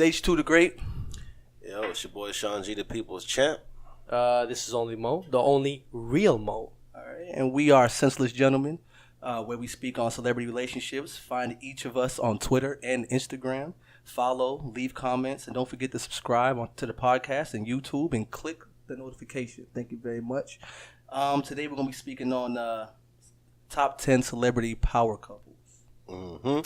is H2 the Great. Yo, it's your boy Shaun G, the people's champ. This is only Mo, the only real Mo. All right, and we are Senseless Gentlemen, where we speak on celebrity relationships. Find each of us on Twitter and Instagram. Follow, leave comments, and don't forget to subscribe to the podcast and YouTube and click the notification. Thank you very much. Today we're going to be speaking on top 10 celebrity power couples. Mm-hmm.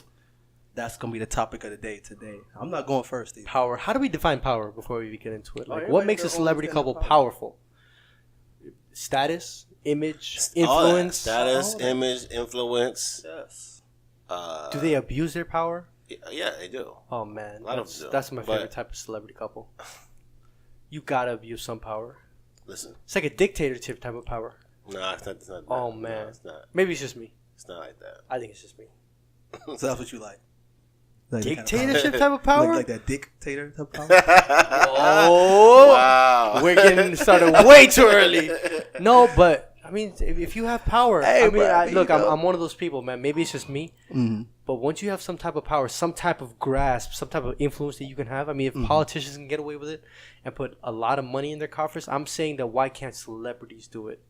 That's going to be the topic of the day today. I'm not going first, either. Power. How do we define power before we get into it? Like, everybody what makes a their own celebrity standard couple power. powerful? Status, image, influence. Status, image, influence. Yes. Do they abuse their power? Yeah, they do. Oh man, A lot of them do, that's my favorite but- type of celebrity couple. You gotta abuse some power. Listen, It's like a dictatorship type of power. nah, it's not. Oh no, man, it's not. maybe it's just me. It's not like that. I think it's just me. So that's what you like. Like that kind of Dictatorship type of power? Like that dictator type of power? Oh, Wow. we're getting started way too early. No, but I mean, if you have power, Hey, I mean, bro, look, you know. I'm one of those people, man. Maybe it's just me, Mm-hmm. but once you have some type of power, some type of grasp, some type of influence that you can have. I mean, if politicians can get away with it and put a lot of money in their coffers, I'm saying that why can't celebrities do it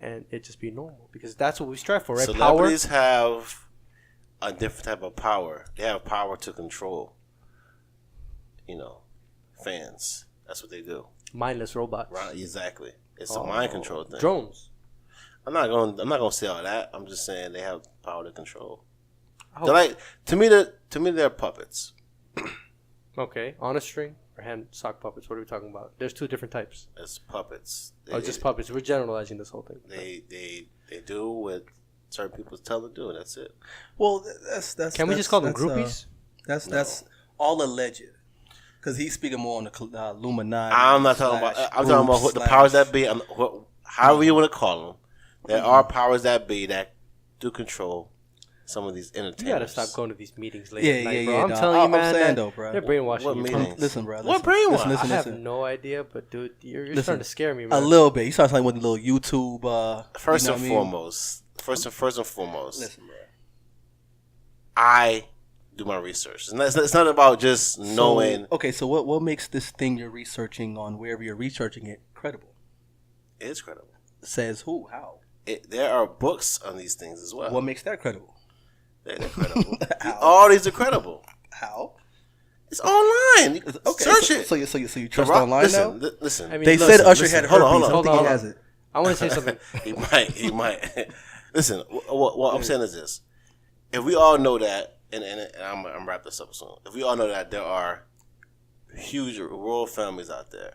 and it just be normal? Because that's what we strive for, right? Celebrities have a different type of power. They have power to control, fans. That's what they do. Mindless robots, Right? Exactly. It's a mind control thing. drones. I'm not gonna say all that. I'm just saying they have power to control. Oh. They're like to me they're puppets. Okay, on a string or hand sock puppets. What are we talking about? There's two different types. It's puppets. Just puppets. We're generalizing this whole thing. They do what certain people tell them to do, and that's it. Well, that's Can we just call them that's, groupies? That's all alleged. Because he's speaking more on the Illuminati. I'm not talking about. I'm talking about what the powers that be. However you want to call them, there are powers that be that do control some of these entertainers. You gotta stop going to these meetings late Yeah, at night, yeah, bro. yeah, I'm dog. telling you, I'm man. saying that though, bro. They're brainwashing What you. meetings? Listen, bro. What Listen, brainwash? I have listen. no idea, but dude, you're Listen. starting to scare me, A man. little bit. You start talking with the little YouTube. First you know and what I mean? foremost, first and foremost, Listen, bro. I do my research. It's not about just knowing. Okay, so what makes this thing you're researching on wherever you're researching it credible? It's credible. Says who? How? There are books on these things as well. What makes that credible? They're credible. How? All these are credible. How? It's online. Okay, Search so, it. So you trust Rock- online now? Listen. I mean, They listen, said Usher had hold herpes. on, I don't think hold he on. has it. I want to say something. He might. Listen, what I'm saying is this: if we all know that, and I'm wrap this up soon. If we all know that there are huge royal families out there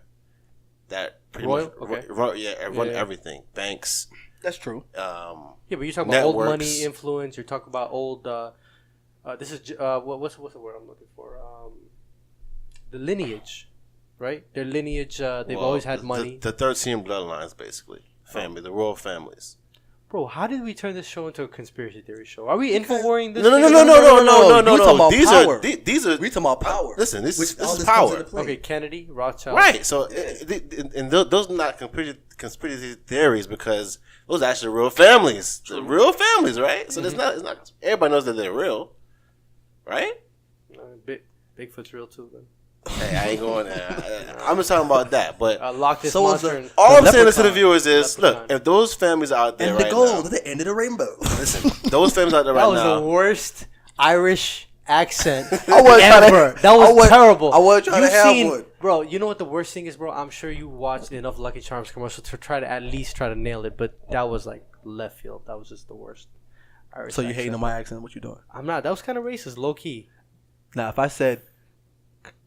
that pretty Royal? much Okay. run Yeah. everything, banks. That's true. Yeah, but you're talking about old Networks. money influence. You're talking about old. This is what's the word I'm looking for? The lineage, right? Their lineage. They've always had money. The 13 bloodlines, basically, family, the royal families. Bro, how did we turn this show into a conspiracy theory show? Are we infowarring this? No. We talking about These power. are these are. We talking about power. Listen, this Which all is this comes power. into play. Okay, Kennedy, Rothschild. Right. So, and those are not conspiracy theories because those are actually real families. They're real families, right? So it's not. Everybody knows that they're real, right? Bigfoot's real too, then. Hey, I ain't going there. I'm just talking about that. But Lock this So is monster the- in. all I'm saying to the leprechaun. viewers is, Leprechaun. look, if those families are out there And right the gold now, at the end of the rainbow. listen, those families out there That right was now. the worst Irish accent I wasn't trying to- ever. That was terrible. I wasn't trying to have one. Bro, you know what the worst thing is, bro? I'm sure you watched enough Lucky Charms commercials to try to at least try to nail it, but that was like left field. That was just the worst. Irish So you accent. hating on my accent? What you doing? I'm not. That was kind of racist, low key. Now, if I said,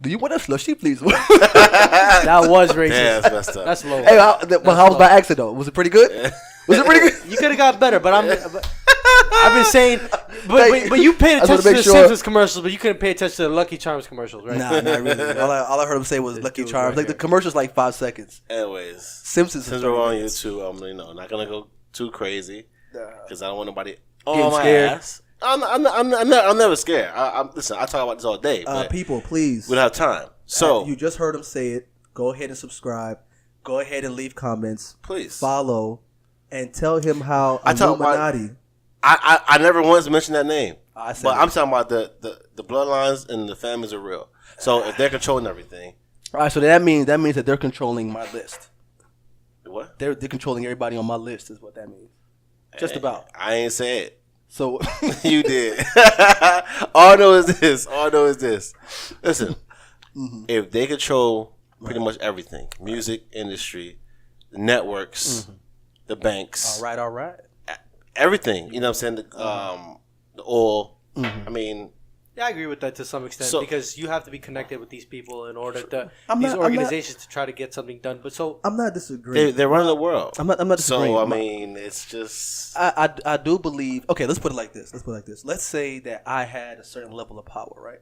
"Do you want a slushy, please?" That was racist. Yeah, that's messed up. That's low. Hey, how was my accent though? Was it pretty good? Was it pretty good? You could have got better, but I've been saying, but you paid I just wanna attention to the make sure. Simpsons commercials, but you couldn't pay attention to the Lucky Charms commercials, right? Nah, not really. All I heard him say was This Lucky dude Charms. right Like the here. commercial's like 5 seconds. Anyways, Simpsons. since is we're 30 on minutes. YouTube, not gonna go too crazy because I don't want nobody Getting on my scared. ass. I'm never scared. Listen, I talk about this all day. But People, please. we don't have time. So you just heard him say it. Go ahead and subscribe. Go ahead and leave comments. please, Follow, and tell him how I talk about- Illuminati. I never once mentioned that name. I said But it. I'm talking about the bloodlines and the families are real. So if they're controlling everything, All right, so that means that they're controlling my list. what? They're controlling everybody on my list is what that means. Just about. I ain't say it. So You did. All I know is this. Listen, if they control pretty much everything, music industry, the networks, the banks, all right. everything. You know what I'm saying? The oil. I mean, Yeah, I agree with that to some extent So- because you have to be connected with these people in order to I'm these not- I'm organizations to try to get something done. But so I'm not disagreeing. they're running the world. I'm not disagreeing. So I mean, it's just I do believe. Okay, let's put it like this. Let's say that I had a certain level of power, right?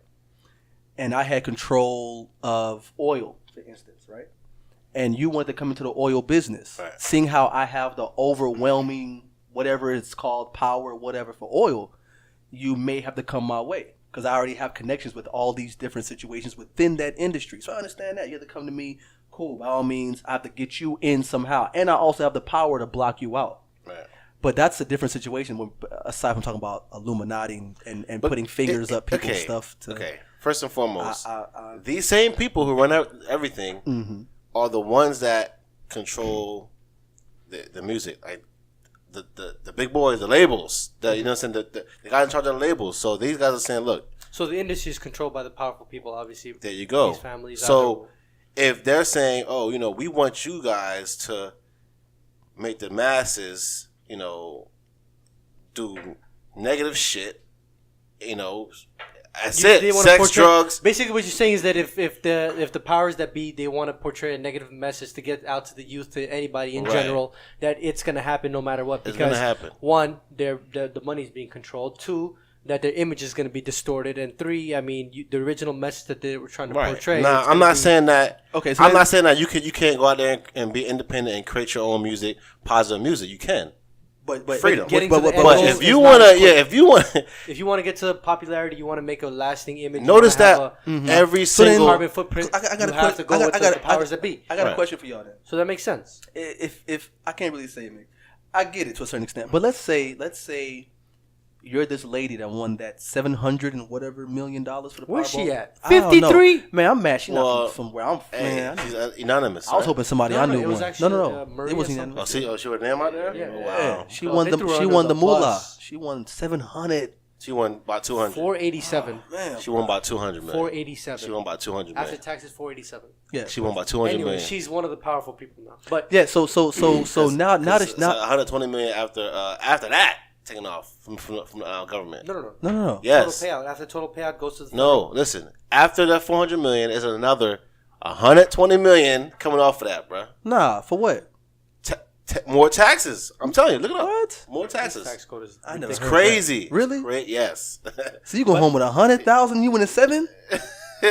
And I had control of oil, for instance, right? And you wanted to come into the oil business, Right. seeing how I have the overwhelming, whatever it's called, power, whatever for oil, you may have to come my way because I already have connections with all these different situations within that industry. So I understand that. You have to come to me, cool, by all means, I have to get you in somehow. And I also have the power to block you out. right. But that's a different situation when, aside from talking about Illuminati and putting fingers up people's stuff. Okay. First and foremost, I- these same people who run out everything Mhm. are the ones that control the music, like the big boys, the labels. You know what I'm saying? The guys in charge of the labels. So these guys are saying, look, so the industry is controlled by the powerful people, obviously. there you go. These families. So if they're saying, oh, you know, we want you guys to make the masses, you know, do negative shit, you know, that's it. Sex, drugs. Basically, what you're saying is that if the powers that be they want to portray a negative message to get out to the youth, to anybody in Right. general, that it's gonna happen no matter what. It's Because gonna happen. one, the money's being controlled. Two, that their image is gonna be distorted. And three, I mean, the original message that they were trying to Right. portray. Nah, it's I'm gonna not be- saying that. Okay, so I'm then- not saying that you can't go out there and be independent and create your own music, positive music. You can. But Freedom. Getting to the end But goal if is you not wanna, as quick. if you want, If you want to get to popularity, you want to make a lasting image. you notice wanna that have every So then- single. carbon footprint. I got you have to go with the powers that be. I got a Right. question for y'all then. So that makes sense. If I can't really say it, I get it to a certain extent. But let's say you're this lady that won that $700 and whatever $1 million for the Powerball. Where's she at? I don't know. 53? Man, I'm mad. She's Well, not from where I'm from. Hey, Man, she's anonymous. I was right? hoping somebody No, I no, knew it was won. actually, No. Maria It wasn't something. even. She was name out there. Yeah. Oh, Yeah, wow. she Oh, won they the threw her she under won the the moolah. bus. She won 700. She won about 200. 487. Man, She won about 200 million. 487. She won about 200 After million. taxes, 487. yeah. She won about 200 Anyway, million. she's one of the powerful people now. But Yeah. So now that It's 120 million after that taken off from the government. no. no. Yes. Total payout. After total payout goes to the No. Listen. After that 400 million is another 120 million coming off of that, bro. Nah, for what? More taxes. I'm telling you. Look it up. What? More tax taxes. code is I never It's heard crazy. Really? Yes. So you go home with 100,000, you win 7?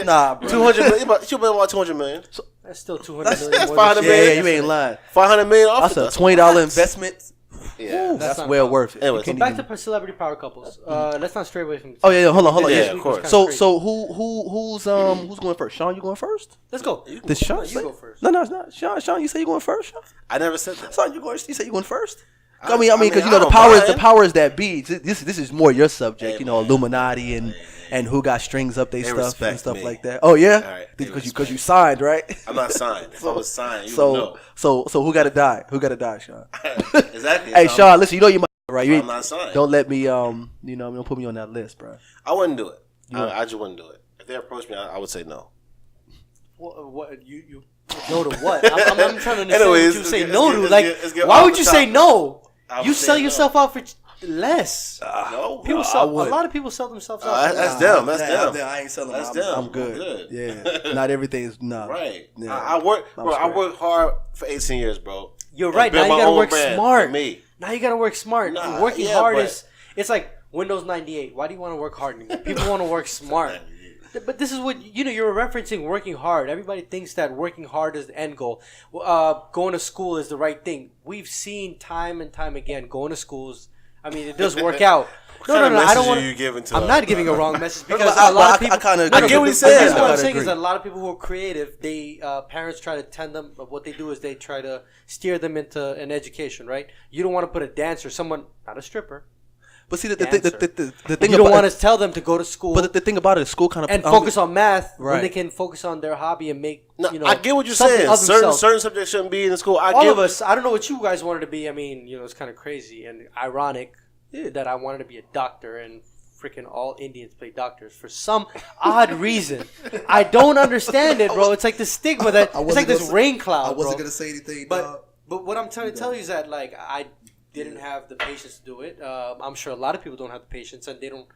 Nah, bro. 200 million. She won about 200 million. That's still 200 million. that's more fine than to she- me. Yeah, you ain't lying. 500 million off. That's a it. $20 investment. Yeah. Ooh, that's not well bad. worth it. Anyway, You so can't Back even- to celebrity power couples. Let's not stray away from. Oh yeah, hold on. Yeah, of course. So who's going first? Sean, you going first? Let's go. Did Sean No, you say? go first. No, it's not. Sean, you say you going first? Sean? I never said that. Sean, you say you going first? I I mean, because you know I don't the mind. powers that be. This is more your subject. Hey, you know, man. Illuminati and who got strings up their They stuff respect and stuff me. like that. Oh yeah, All right, they because you signed, right? I'm not signed. If I was signed, you would So know. so who got to die? Who got to die, Sean? Exactly. Hey, So Sean, listen, you know you might right. You I'm ain't- not signed. don't let me don't put me on that list, bro. I wouldn't do it. I just wouldn't do it. If they approached me, I would say no. What you no to what? I'm trying to understand Anyways, what you say let's no get- to. let's Like, get- let's get why off would the you say topic. no? I would You say sell no. yourself out for less. No, People I sell. A wouldn't. lot of people sell themselves out. that's them. That's them. I ain't selling. That's I'm, them. I'm good. I'm good. Yeah, not everything is no. Right. Yeah. I work. I'm Bro, I straight. worked hard for 18 years, bro. You're And right. Now built you my gotta own work brand smart. for me. Now you gotta work smart. Nah, Working yeah, hard but- is. It's like Windows 98. Why do you want to work hard anymore? People want to work smart. But this is what you're referencing working hard. Everybody thinks that working hard is the end goal. Going to school is the right thing. We've seen time and time again going to schools. I mean, it does work out. What kind of I don't message want. are you giving to I'm us? not giving a wrong message because I- a lot of I- people. I kinda No, agree. I get what he's but saying. this is what I I'm gotta saying is agree. that a lot of people who are creative, they parents try to tend them. But what they do is they try to steer them into an education. Right? You don't want to put a dancer, someone not a stripper. But see, the dancer. the thing You don't about want to tell them to go to school. But the thing about it is school kind of and focus on math when Right. they can focus on their hobby and make. No, You know, I get what you're something saying. of themselves. Certain subjects shouldn't be in the school. All of us. I don't know what you guys wanted to be. I mean, it's kind of crazy and ironic that I wanted to be a doctor and freaking all Indians play doctors for some odd reason. I don't understand it, bro. It's like the stigma that it's like this rain cloud. I wasn't bro. gonna say anything, But dog. but what I'm trying to tell you is that like I didn't have the patience to do it. I'm sure a lot of people don't have the patience, and they don't.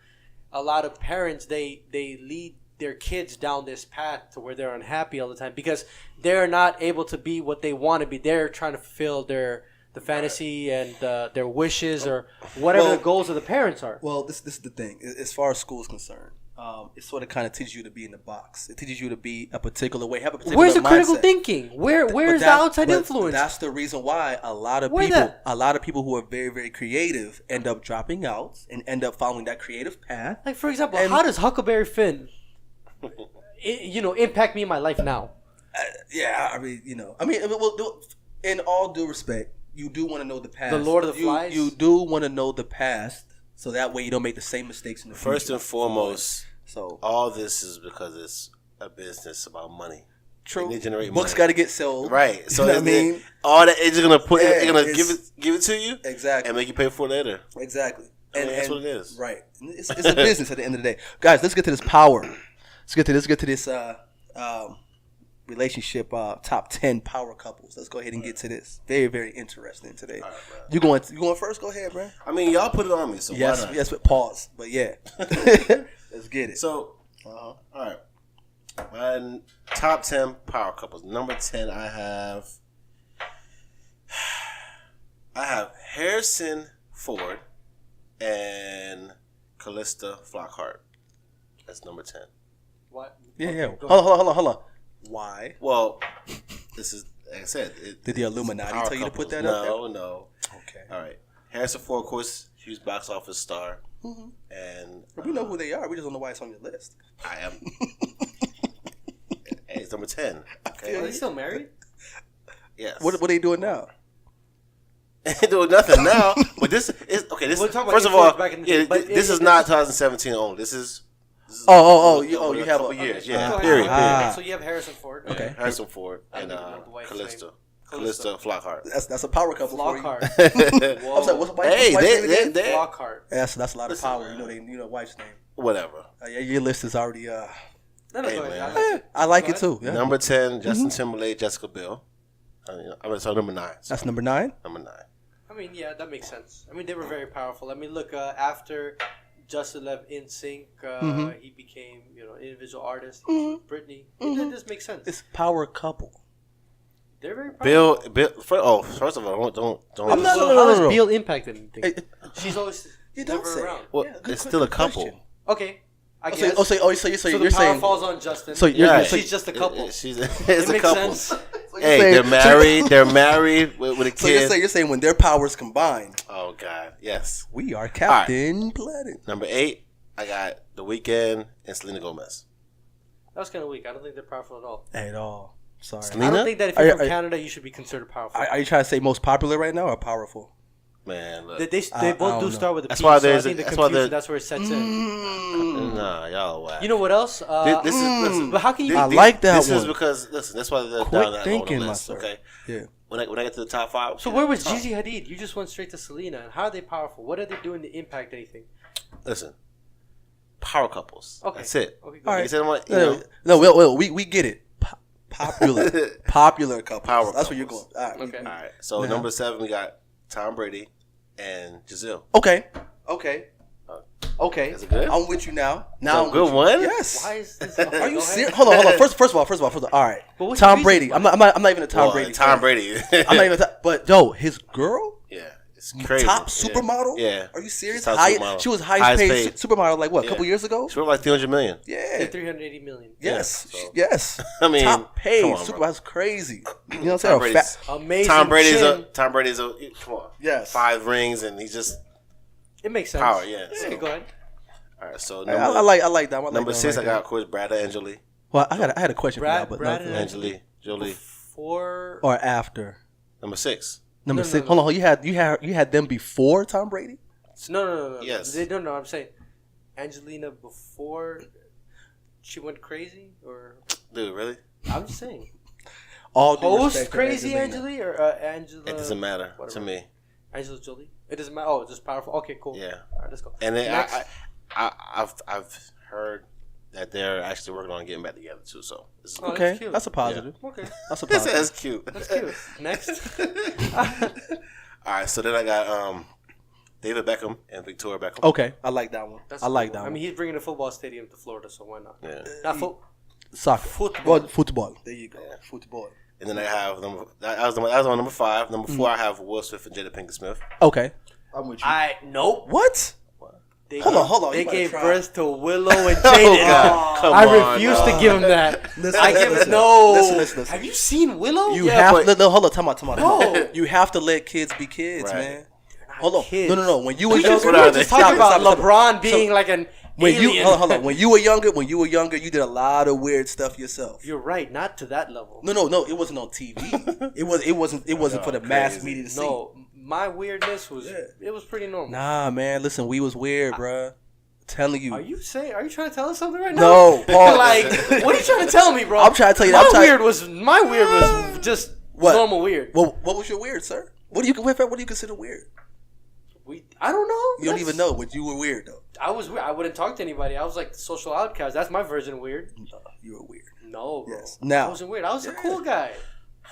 A lot of parents they lead their kids down this path to where they're unhappy all the time because they're not able to be what they want to be. They're trying to fulfill the fantasy and their wishes or whatever the goals of the parents are. Well, this is the thing. As far as school is concerned, it sort of kind of teaches you to be in the box. It teaches you to be a particular way, have a particular Where's the mindset. critical thinking? Where's the outside influence? That's the reason why a lot of people who are very, very creative end up dropping out and end up following that creative path. Like for example, how does Huckleberry Finn, impact me in my life now? Well, in all due respect, you do want to know the past. The Lord of the Flies? You do want to know the past, so that way you don't make the same mistakes in the future. First and foremost, so all this is because it's a business about money. true. They generate Books money. got to get sold, Right. So you know what I mean, all that it's gonna put. Yeah, They're gonna it's- give it to you exactly, and make you pay for it later. exactly. And that's what it is. Right. It's a business at the end of the day, guys. Let's get to this power. Let's get to this relationship top 10 power couples. Let's go ahead and get to this. Very, very interesting today. All right, You going first? Go ahead, bro. I mean, y'all put it on me, so why not? Yes, with pause. But yeah. Let's get it. So, all right. My top 10 power couples. Number 10, I have Harrison Ford and Callista Flockhart. That's number 10. What? Yeah. Hold on. Why? Well, this is, like I said. Did the Illuminati power tell you to put couples. that up there? No. Okay. All right. Harrison Ford, of course, huge box office star. Mm-hmm. And We know who they are. We just don't know why it's on your list. I am. Hey, it's number 10. Okay. Are they still married? Yes. What are they doing now? Ain't doing nothing now. But this is okay. This We'll talk about first of all, influence back in the day, but this is not 2017 only. This is You have couple a years. Okay, Yeah, go ahead. period. So you have Harrison Ford. Okay. Harrison Ford I and don't even know the wife's Callista. name. Callista Flockhart. That's a power couple for you. Flockhart. I'm sorry, what's the wife's Hey, name again? they Flockhart. That's a lot of Listen, power. man. You know wife's name. whatever. Yeah, your list is already. No, Hey, go ahead. man. I like Go it too. Yeah. Number 10, Justin Timberlake, Jessica Biel. So number 9. That's number 9. Number 9. I mean, yeah, that makes sense. I mean, they were very powerful. I mean, look, after Justin left NSYNC, he became, an individual artist. Britney. That just makes sense. It's power couple. They're very powerful. First of all, don't. I'm not- So no, how no, has no. Biel impacted anything? Hey, She's always you don't never say. around. Well, Yeah, good it's still a question. couple. Okay, I guess. So So you're the power saying. falls on Justin. So you're- and so- she's just a couple. It's It a makes couple. sense. Hey, saying- they're married. They're married with a So kid. you're saying when their powers combine, Oh God, yes. we are Captain Planet. Number 8, I got The Weeknd and Selena Gomez. That was kind of weak. I don't think they're powerful at all. At all. Sorry. Selena? I don't think that if Are- you're from are- Canada, you should be considered powerful. Are you trying to say most popular right now or powerful? Man, look. They I both do don't start with a That's P, why so I there's think a- the that's why confusion, there- that's where it sets in. Nah, y'all whack. You know what else? This is listen. But how can you? I like that This is one. because listen. That's why they're Quick down that thinking, on the my list. sir. Okay. Yeah. When I get to the top 5. So where was Gigi Hadid? You just went straight to Selena. And how are they powerful? What are they doing to impact anything? Listen, power couples. Okay. That's it. Okay, All go right. You said what? No, we get it. Popular couples. Power That's where you're going. couples. All right. Okay. All right. So Now- number 7, we got Tom Brady and Giselle. Okay. Is it good? I'm with you now. So I'm good with you. one? Yes. Why is this? Are Okay, you go serious? ahead. Hold on. First of all. All right. But what's the Tom reason Brady. why? I'm not even a Tom Well, Brady. Tom fan. Brady. I'm not even. But yo, his girl, Yeah, it's crazy. top Yeah. supermodel. Yeah. Are you serious? She's top supermodel. She was highest paid paid. supermodel like what? A Yeah. couple years ago. She worth like 300 million. Yeah. 380 million. Yes. Yeah, so- Yes. I mean, top paid come on, bro. super. That's crazy. You know what Tom I'm saying? Brady's, Amazing. Tom Brady's chin. Tom Brady's a come on. Yes. 5 rings and he's just It makes sense. power. Yeah. Okay, So, go ahead. all right. So I like that. I like number that 6, right I got there. of course Brad Angeli. Well, I had a question Brad- for Brad y'all, and but Angeli. Jolie. Before. or after Number 6. number No, 6. no. Hold on. You had them before Tom Brady. No. Yes. No. I'm saying Angelina before she went crazy, or Dude, really? I'm just saying. All due Post respect to crazy Angelina. Angela or Angela? It doesn't matter to whatever. me. Angela Jolie. It doesn't matter. Oh, it's just powerful. Okay, cool. Yeah. All right, let's go. And then Next. I've heard that they're actually working on getting back together too. So this is Oh, Okay, that's cute. that's a positive. Okay, That's a This positive. is cute. that's cute. Next. All right, so then I got David Beckham and Victoria Beckham. Okay, I like that one. That's I like cool. that I one. mean, he's bringing a football stadium to Florida, so why not? Yeah. Not Soccer. Football. Well, football. There you go. Yeah. Football. And then I have that was on number 5. Number 4, I have Will Smith and Jada Pinkett Smith. Okay. I'm with you. Nope. What? They Hold on. They You better gave try. birth to Willow and Jaden. God. Come I on, refuse dog. to give him that. Listen, I give listen, no. listen. Have you seen Willow? You Yeah, have but- to. No, hold on. Time out. No. You have to let kids be kids, Right. man. Hold on. Kids. No. When you were We just, younger, we were are just they? talking Stop about it. LeBron being like an When alien. you hold on. When you were younger, you did a lot of weird stuff yourself. You're right, not to that level. No. It wasn't on TV. It wasn't for the mass crazy. media to see. No, my weirdness was it was pretty normal. Nah, man. Listen, we was weird, bruh. Telling you. Are you trying to tell us something right now? No, Paul. Like, what are you trying to tell me, bro? I'm trying to tell you. My weird was just What? normal weird. What was your weird, sir? What do you consider weird? I don't know. You don't even know, but you were weird though. I was weird. I wouldn't talk to anybody. I was like the social outcast. That's my version of weird. You were weird. No, bro. Yes. Now- I wasn't weird. I was a cool guy.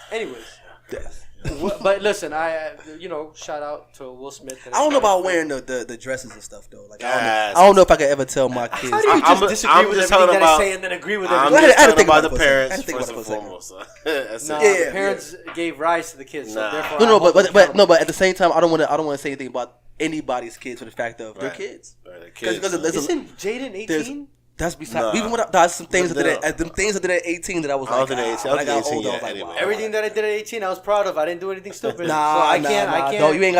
Anyways, Yes. but listen, I shout out to Will Smith. And I don't know his about wife. wearing the dresses and stuff though. Like Yes. I don't know if I could ever tell my kids. How do you I'm- just disagree I'm with just everything talking that I about- say and then agree with I'm everything? I just had to talking think about about the it for a second. I parents had to think first about and it for a foremost. That's Nah, it. Yeah, the parents gave rise to the kids. So Nah. therefore, No, I hold them accountable. but at the same time, I don't want to say anything about anybody's kids for the fact of their Right. kids. Right, the kids. Isn't Jaden 18? That's beside. Nah. Even when there's some things No. that them things I did at 18 that I was I don't like, think they're 18. when I I got don't think older, I they're was like, 18 wow. yet, Everything that I did at 18, I was proud of. I didn't do anything stupid. Nah, so I can't. No, you ain't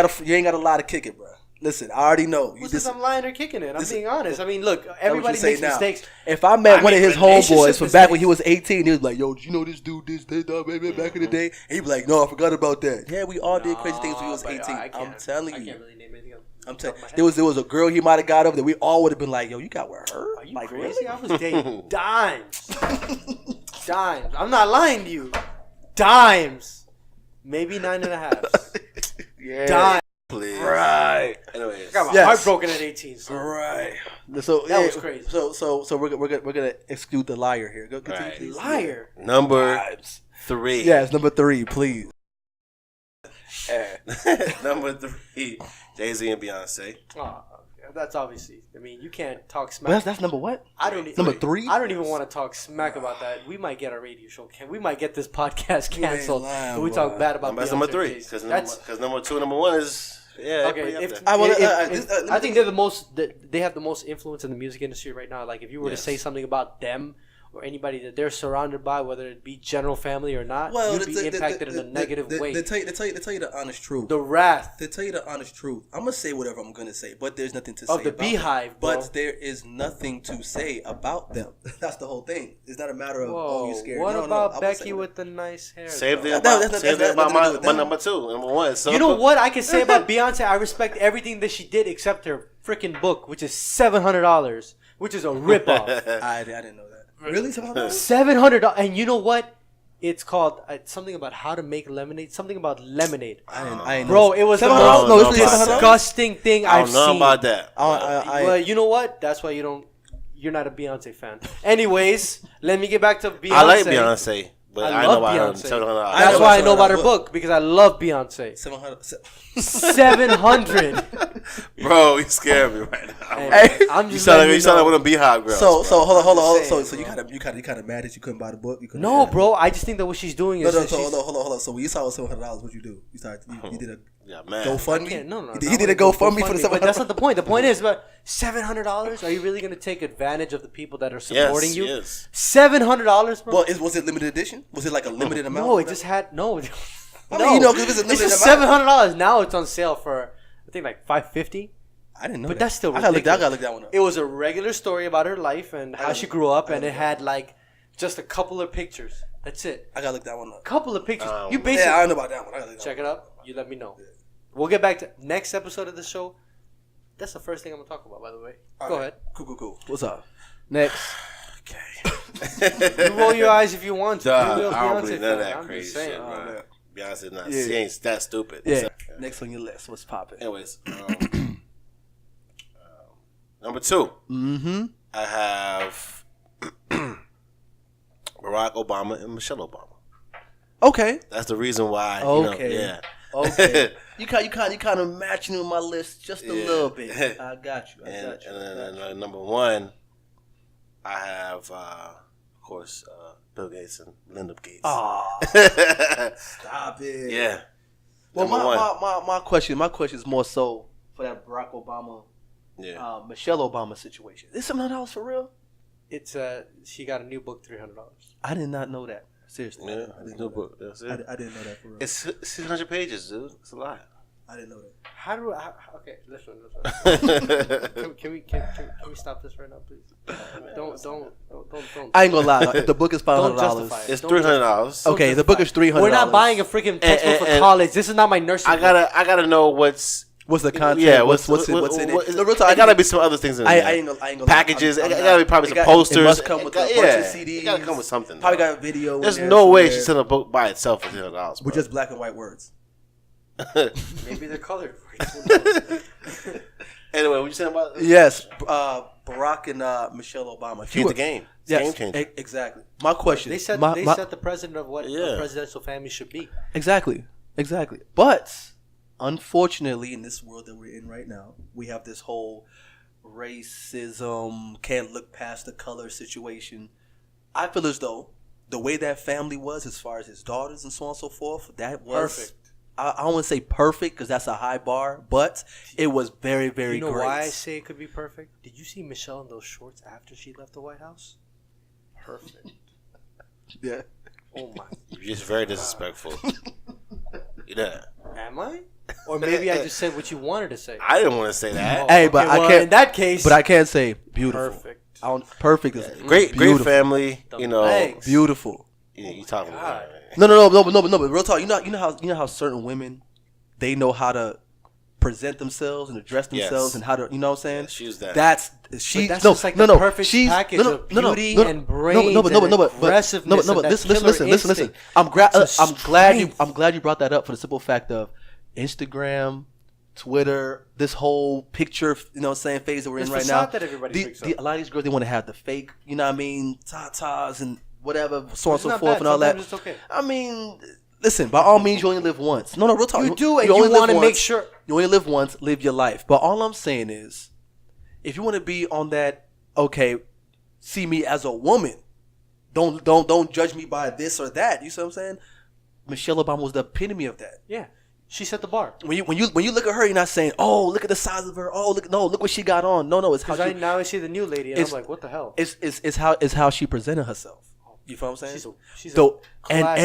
got a lot to kick it, bro. Listen, I already know. Who says I'm lying or kicking it? I'm being honest. I mean, look, That's what everybody you say makes now. mistakes. If I met one of his homeboys relationship from back when he mistakes. was 18, he was like, "Yo, did you know this dude this baby back in the day?" And he'd be like, "No, I forgot about that." Yeah, we all did crazy things when he was But 18. I can't- I'm telling I you. can't really name anything else. I'm telling you. Top of my There was a girl he might have got up that we all would have been like, "Yo, you got with her?" Are you like, crazy? really? I was dating dimes. Dimes. I'm not lying to you. Dimes. Maybe 9.5. Yeah. Dimes. Please. Right. Anyways. I got my Yes. heart broken at 18. So. Right. So That was crazy. So we're gonna exclude the liar here. Go continue, Right. please. Liar. Number 3. Yes, number 3, please. Number 3. Jay-Z and Beyonce. Oh, that's obviously. I mean, you can't talk But smack. that's number what? I don't. Number 3. I don't even want to talk smack about that. We might get our radio show. We might get this podcast You ain't canceled. lying, if we boy. talk bad about That's Beyonce number 3. case. Because That's number 2 and number 1 is... Yeah, okay. pretty up If, there. I wanna- I think they're the most. They have the most influence in the music industry right now. Like if you were Yes. to say something about them or anybody that they're surrounded by, whether it be general family or not, Well, you'd be impacted in a negative way. They tell you the honest truth. The wrath To tell you the honest truth, I'm gonna say whatever I'm gonna say, but there's nothing to say of the about beehive, them. bro. But there is nothing to say about them. That's the whole thing. It's not a matter of Whoa, you scared. what No, about I would Becky say with the nice hair? Save though? it That- about, that's save it nothing about to do with my them. number 2, number 1. So You know what I can say about Beyonce? I respect everything that she did except her freaking book, which is $700, which is a ripoff. I didn't know that. Really? $700, and you know what? It's called something about how to make lemonade. Something about lemonade. I didn't know. Bro, it was the $700? most No, it's really $700? disgusting thing I I've don't know seen. about that. Well, you know what? That's why you're not a Beyonce fan. Anyways, let me get back to Beyonce. I like Beyonce, but I I love know about her. Beyonce. $700. That's know why I about know about her $700. book, because I love Beyonce. 700. Bro, you scared me right now. Hey, I'm You just sound letting like you know. one of them beehive girls. So hold on. I'm just So saying, you kind of mad that you couldn't buy the book? You couldn't No, buy bro. I just think that what she's doing No, is no. that So she's- hold on. So when you saw it was $700, what you do? You did a yeah, man. GoFundMe? can't- No. He did a GoFundMe for the $700. But that's not the point. The point is, but $700. Are you really going to take advantage of the people that are supporting you? Yes. $700, bro. Well, was it limited edition? Was it like a limited amount? No, it just had no. I mean, you know, 'cause if it's a This limited is amount- $700. Now it's on sale for I think like $550. I didn't know. But that. that's still I gotta ridiculous. look that one up. It was a regular story about her life and how she grew up, and it had like just a couple of pictures. That's it. I gotta look that one up. Couple of pictures. You basically Yeah, I don't know about that one. I gotta look that check one it up. You let me know. We'll get back to next episode of the show. That's the first thing I'm gonna talk about. By the way, All go right. ahead. Cool. What's up? Next. You roll your eyes if you want to. Duh, You're a I don't Beyonce believe none of fan. that I'm crazy just saying. shit, Oh, man. man. Beyonce, not. Yeah. She ain't that stupid. Yeah. So, Next on your list. What's popping? Anyways, number 2. Mm-hmm. I have Barack Obama and Michelle Obama. Okay. That's the reason why. Okay. You know, yeah. Okay. you kind of matching with my list just a Yeah. little bit. I got you. And then number 1, I have, of course, Bill Gates and Melinda Gates. Aw. Stop it. Yeah. Well, Number 1. my question is more so for that Barack Obama, Yeah. Michelle Obama situation. Is $700 for real? It's she got a new book, $300. I did not know that. Seriously. Yeah. I didn't No know book. That's that. it. I didn't know that for real. It's 600 pages, dude. It's a lot. I didn't know that. How do I? Okay, listen. Can we stop this right now, please? Don't. I ain't gonna lie. If the book is Don't $500, justify it. It's Don't $300. okay. The book is $300. We're not buying a freaking textbook for and- college. This is not my nursing. I gotta know what's. What's the content? Yeah, what's in it? No, real talk, I gotta be some other things in there. I ain't gonna lie. Packages. I'm It gotta be probably some posters. It must come with a bunch of CDs. It gotta come with something. Probably though. got a video. in There's there no way somewhere she sent a book by itself for $300. with just black and white words. Maybe they're colored. Anyway, what you saying about? Yes, Barack and Michelle Obama. Change the game. It's Yes, game changer. exactly. My question. They set my- the president of what Yeah. a presidential family should be. Exactly. But unfortunately, in this world that we're in right now, we have this whole racism, can't look past the color situation. I feel as though the way that family was, as far as his daughters and so on and so forth, that was Perfect. I don't want to say perfect because that's a high bar, but it was very, very You know great. why I say it could be perfect? Did you see Michelle in those shorts after she left the White House? Perfect. Yeah. Oh my. You're just very disrespectful. You know that. Am I? Or maybe I just said what you wanted to say. I didn't want to say that. Hey, but I well, can't. in that case, But I can't say beautiful. perfect. Perfect is Great beautiful. family. You know, Legs. Beautiful. you talking about. No. But real talk. You know how certain women, they know how to present themselves and address themselves Yes. and how to, you know what I'm saying? Yeah, she was that. That's she. But that's no, just like no, the no. perfect She's package of beauty and brains but and aggressiveness and that killer listen. instinct. I'm It's a strength. I'm glad you brought that up for the simple fact of Instagram, Twitter, this whole picture, you know what I'm saying, phase that we're This in right facade now. that everybody picks up. A lot of these girls, they want to have the fake, you know what I mean, tatas and whatever, so on and It's so not forth bad. and all that. Sometimes it's okay. I mean, listen, by all means, you only live once. No, real talk. You do, and only you live want to make once. sure. You only live once, live your life. But all I'm saying is, if you want to be on that, okay, see me as a woman, don't judge me by this or that. You see what I'm saying? Michelle Obama was the epitome of that. Yeah, she set the bar. When you look at her, you're not saying, "Oh, look at the size of her. Oh, look what she got on." No, it's how Because she, now I see the new lady, and It's- I'm like, what the hell? it's how she presented herself. You feel what I'm saying? She's So a class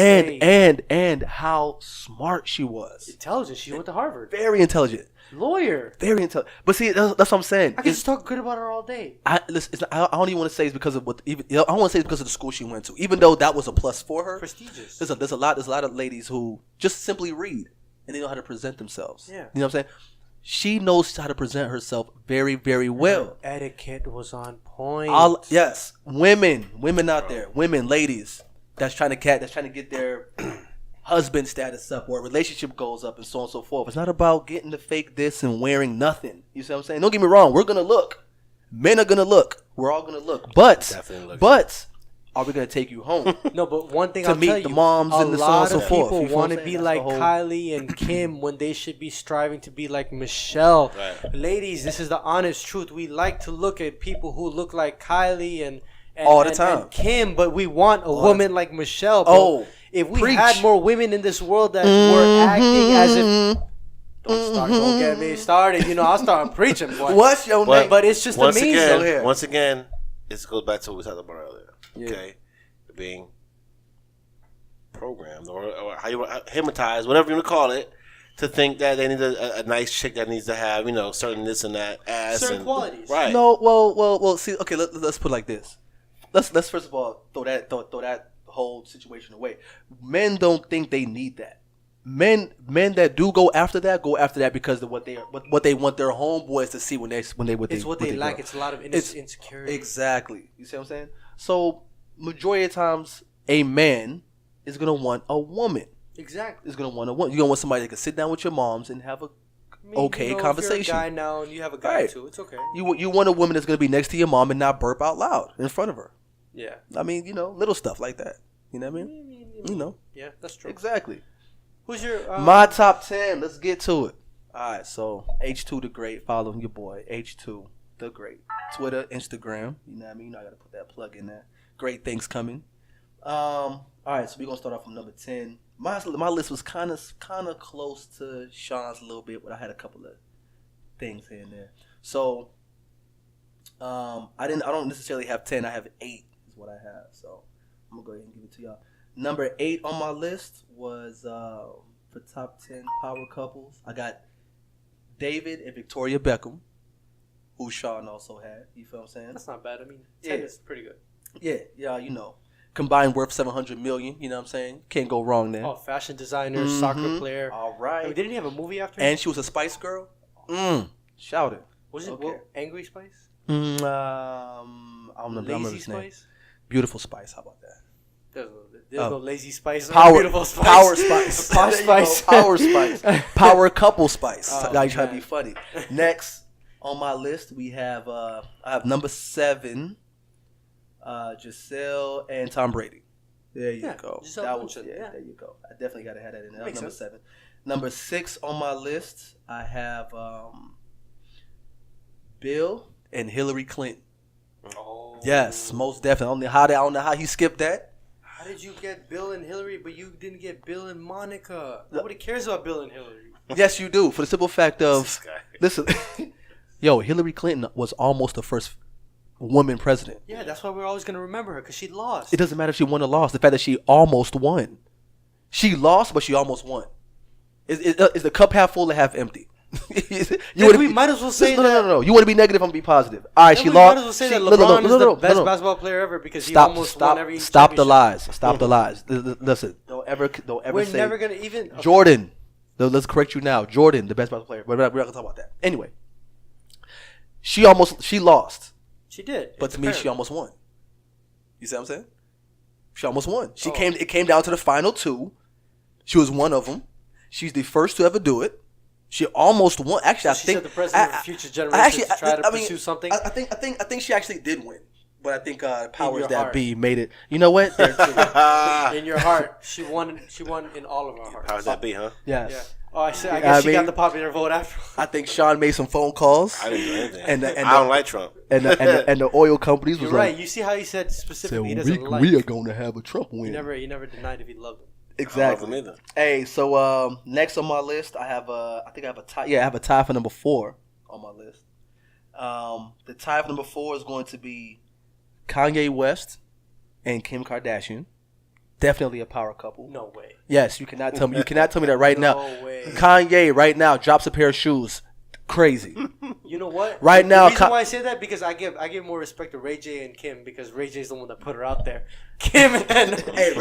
and how smart she was. intelligent. She went to Harvard. Very intelligent. Lawyer. Very intelligent. But see, that's what I'm saying. I can just talk good about her all day. I don't even want to say it's because of what. Even I don't want to say it's because of the school she went to. Even though that was a plus for her. Prestigious. There's a lot of ladies who just simply read and they know how to present themselves. Yeah. You know what I'm saying? She knows how to present herself very, very well. Her etiquette was on point. Yes, women out there, ladies that's trying to get their husband status up or relationship goals up and so on and so forth. It's not about getting the fake this and wearing nothing. You see what I'm saying? Don't get me wrong. We're gonna look. Men are gonna look. We're all gonna look. Definitely look. But are we gonna take you home? No, but one thing To I'll meet tell the you, moms a and the so on lot and so of forth. people You feel want what to I'm be saying? like That's the whole- Kylie and Kim when they should be striving to be like Michelle. Right. Ladies, this is the honest truth. We like to look at people who look like Kylie and All the time. and Kim, but we want a woman like Michelle. Bro. Oh, if we preach. had more women in this world that were acting as if. Don't get me started. You know, I'll start preaching. Boy. What's your name? But it's just once amazing. here. once again, it goes back to what we talked about earlier. Yeah. Okay, being programmed or how you hypnotized, whatever you want to call it, to think that they need a nice chick that needs to have certain this and that ass Certain and qualities. right? No, well. See, okay. Let's put it like this. Let's first of all throw that whole situation away. Men don't think they need that. men that do go after that because of what they want their homeboys to see when they with It's what they their lack. girl. It's a lot of It's- insecurity. Exactly. You see what I'm saying? So majority of times, a man is gonna want a woman. Exactly. Is gonna want a woman. You're gonna want somebody that can sit down with your moms and have a I mean, okay you know, conversation. If you're a guy now and you have a guy Right. too, it's okay. You want a woman that's gonna be next to your mom and not burp out loud in front of her. Yeah. I mean, little stuff like that. You know what I mean? You know. Yeah, that's true. Exactly. Who's your My top 10. Let's get to it. All right. So H2 the Great. Following your boy H2 the Great. Twitter, Instagram. You know what I mean? I gotta put that plug in there. Great things coming. All right. So we're gonna start off from number 10. My list was kind of close to Sean's a little bit, but I had a couple of things here and there. So I don't necessarily have 10. I have 8 is what I have. So I'm gonna go ahead and give it to y'all. Number 8 on my list was for top 10 power couples. I got David and Victoria Beckham, who Sean also had. You feel what I'm saying? That's not bad. I mean, 10 Yeah. is pretty good. Yeah, combined worth $700 million. You know what I'm saying? Can't go wrong there. Oh, fashion designer, soccer player. All I right. mean, didn't he have a movie after him? And she was a Spice Girl. Shout it. Was it Okay. Angry Spice? I don't know. Lazy Spice? Beautiful Spice. How about that? There's no Lazy Spice. Power, Beautiful Spice. Power Spice. Posh There you go. Spice. Power Spice. Power Couple Spice. Oh, now you trying to man. be funny. Next on my list, we have I have number 7, Giselle and Tom Brady. There you go. Giselle That was, Bundchen, yeah, yeah. there you go. I definitely got to have that in there. That was Makes number sense. 7. Number 6 on my list, I have Bill and Hillary Clinton. Oh. Yes, most definitely. I don't know how he skipped that. How did you get Bill and Hillary, but you didn't get Bill and Monica? Nobody cares about Bill and Hillary. Yes, you do. For the simple fact This of, guy. listen, yo, Hillary Clinton was almost the first woman president. Yeah, that's why we're always going to remember her, because she lost. It doesn't matter if she won or lost. The fact that she almost won. She lost, but she almost won. Is the cup half full or half empty? We might as well say no. You want to be negative, I'm going to be positive. All right, Then she we lost. might as well say she- that no, LeBron is the no, best no. basketball player ever, because he almost won every Stop the championship. lies. Stop the lies. Listen, don't ever We're say never going to even... okay. Jordan. Let's correct you now. Jordan, the best basketball player. We're not going to talk about that. Anyway, she lost, She did. but It's to me, she apparent. almost won. You see what I'm saying? She almost won. Oh. It came down to the final 2. She was one of them. She's the first to ever do it. She almost won. Actually, She I think said the president of future generations to try to pursue something. I think she actually did win, but I think powers your that heart. be made it. You know what? In your heart, she won. She won in all of our hearts. How's that be, huh? Yes. Yeah. Oh, I I guess she mean- got the popular vote after. I think Sean made some phone calls, I didn't do anything. And I don't like Trump. and the oil companies was You're right. like, You see how he said specifically he so doesn't like. we are going to have a Trump win. He never denied if he loved him. Exactly. I don't love him Hey, so next on my list, I have I have a tie. Yeah, I have a tie for number 4 on my list. The tie for number 4 is going to be Kanye West and Kim Kardashian. Definitely a power couple. No way. Yes, you cannot tell me. You cannot tell me that right now. No way. Kanye right now drops a pair of shoes. Crazy. You know what? Right The now, reason why I say that, because I give more respect to Ray J and Kim, because Ray J's the one that put her out there. Kim and Hey,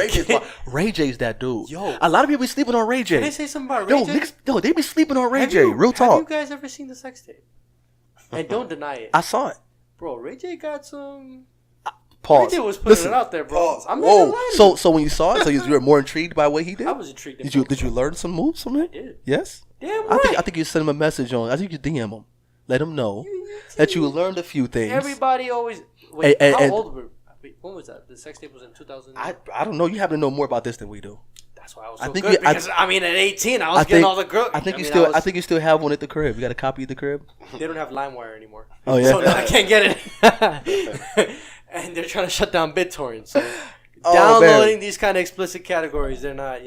Ray J's that dude. Yo. A lot of people be sleeping on Ray J. Can I say something about Ray J? They be sleeping on Ray Have J. you- Real Have talk. you guys ever seen the sex tape? And don't deny it, I saw it. bro. Ray J got some. Pause. Ray J was putting it out there, bro. Pause. I'm not gonna Whoa. lie to you. So when you saw it, so you were more intrigued by what he did. I was intrigued. Did you learn some moves from it? I did. Yes. Damn I right. think you sent him a message on. I think you DM him. Let him know that you learned a few things. Everybody always. Wait, And- how and- old were? Wait, when was that? The sex tape was in 2000. I don't know. You happen to know more about this than we do. That's why I was I so think good. you- Because I mean, at 18, I was I getting think- all the girls. I think you mean, still. was- I think you still have one at the crib. You got a copy at the crib. They don't have LimeWire anymore. Oh, yeah? So I can't get it. And they're trying to shut down BitTorrent. So Oh, downloading man. these kind of explicit categories, they're not.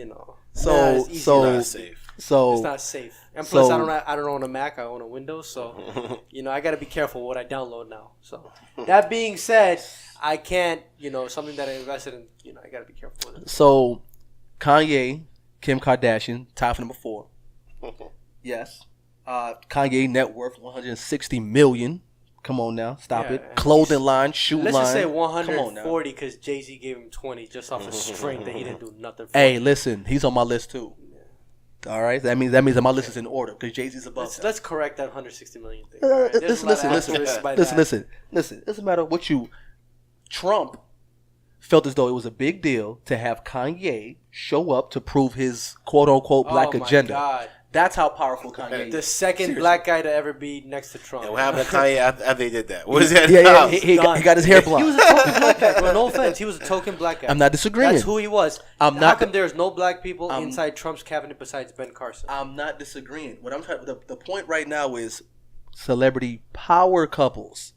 So- it's easy. so- Not safe. So It's not safe. And plus, So- I don't own a Mac. I own a Windows. So, I got to be careful what I download now. So, that being said, I can't, something that I invested in, I got to be careful with it. So, Kanye, Kim Kardashian, tie for number 4. Yes. Kanye net worth $160 million. Come on now, stop Yeah, it. and Clothing line, shoe Let's line. just say Come on now. 140 because Jay-Z gave him 20 just off of strength that he didn't do nothing for. Hey, listen, he's on my list too. All right, that means that my list is in order because Jay-Z's above. Let's correct that 160 million thing. Right? Listen. It doesn't matter what you. Trump felt as though it was a big deal to have Kanye show up to prove his quote unquote black agenda. God. That's how powerful Kanye is. The second black guy to ever be next to Trump. And what happened to Kanye after he did that? What is that? Yeah, he got his hair blocked. He was a token black guy. Bro. No offense, he was a token black guy. I'm not disagreeing. That's who he was. How come there's no black people inside Trump's cabinet besides Ben Carson? I'm not disagreeing. What I'm trying. The point right now is celebrity power couples.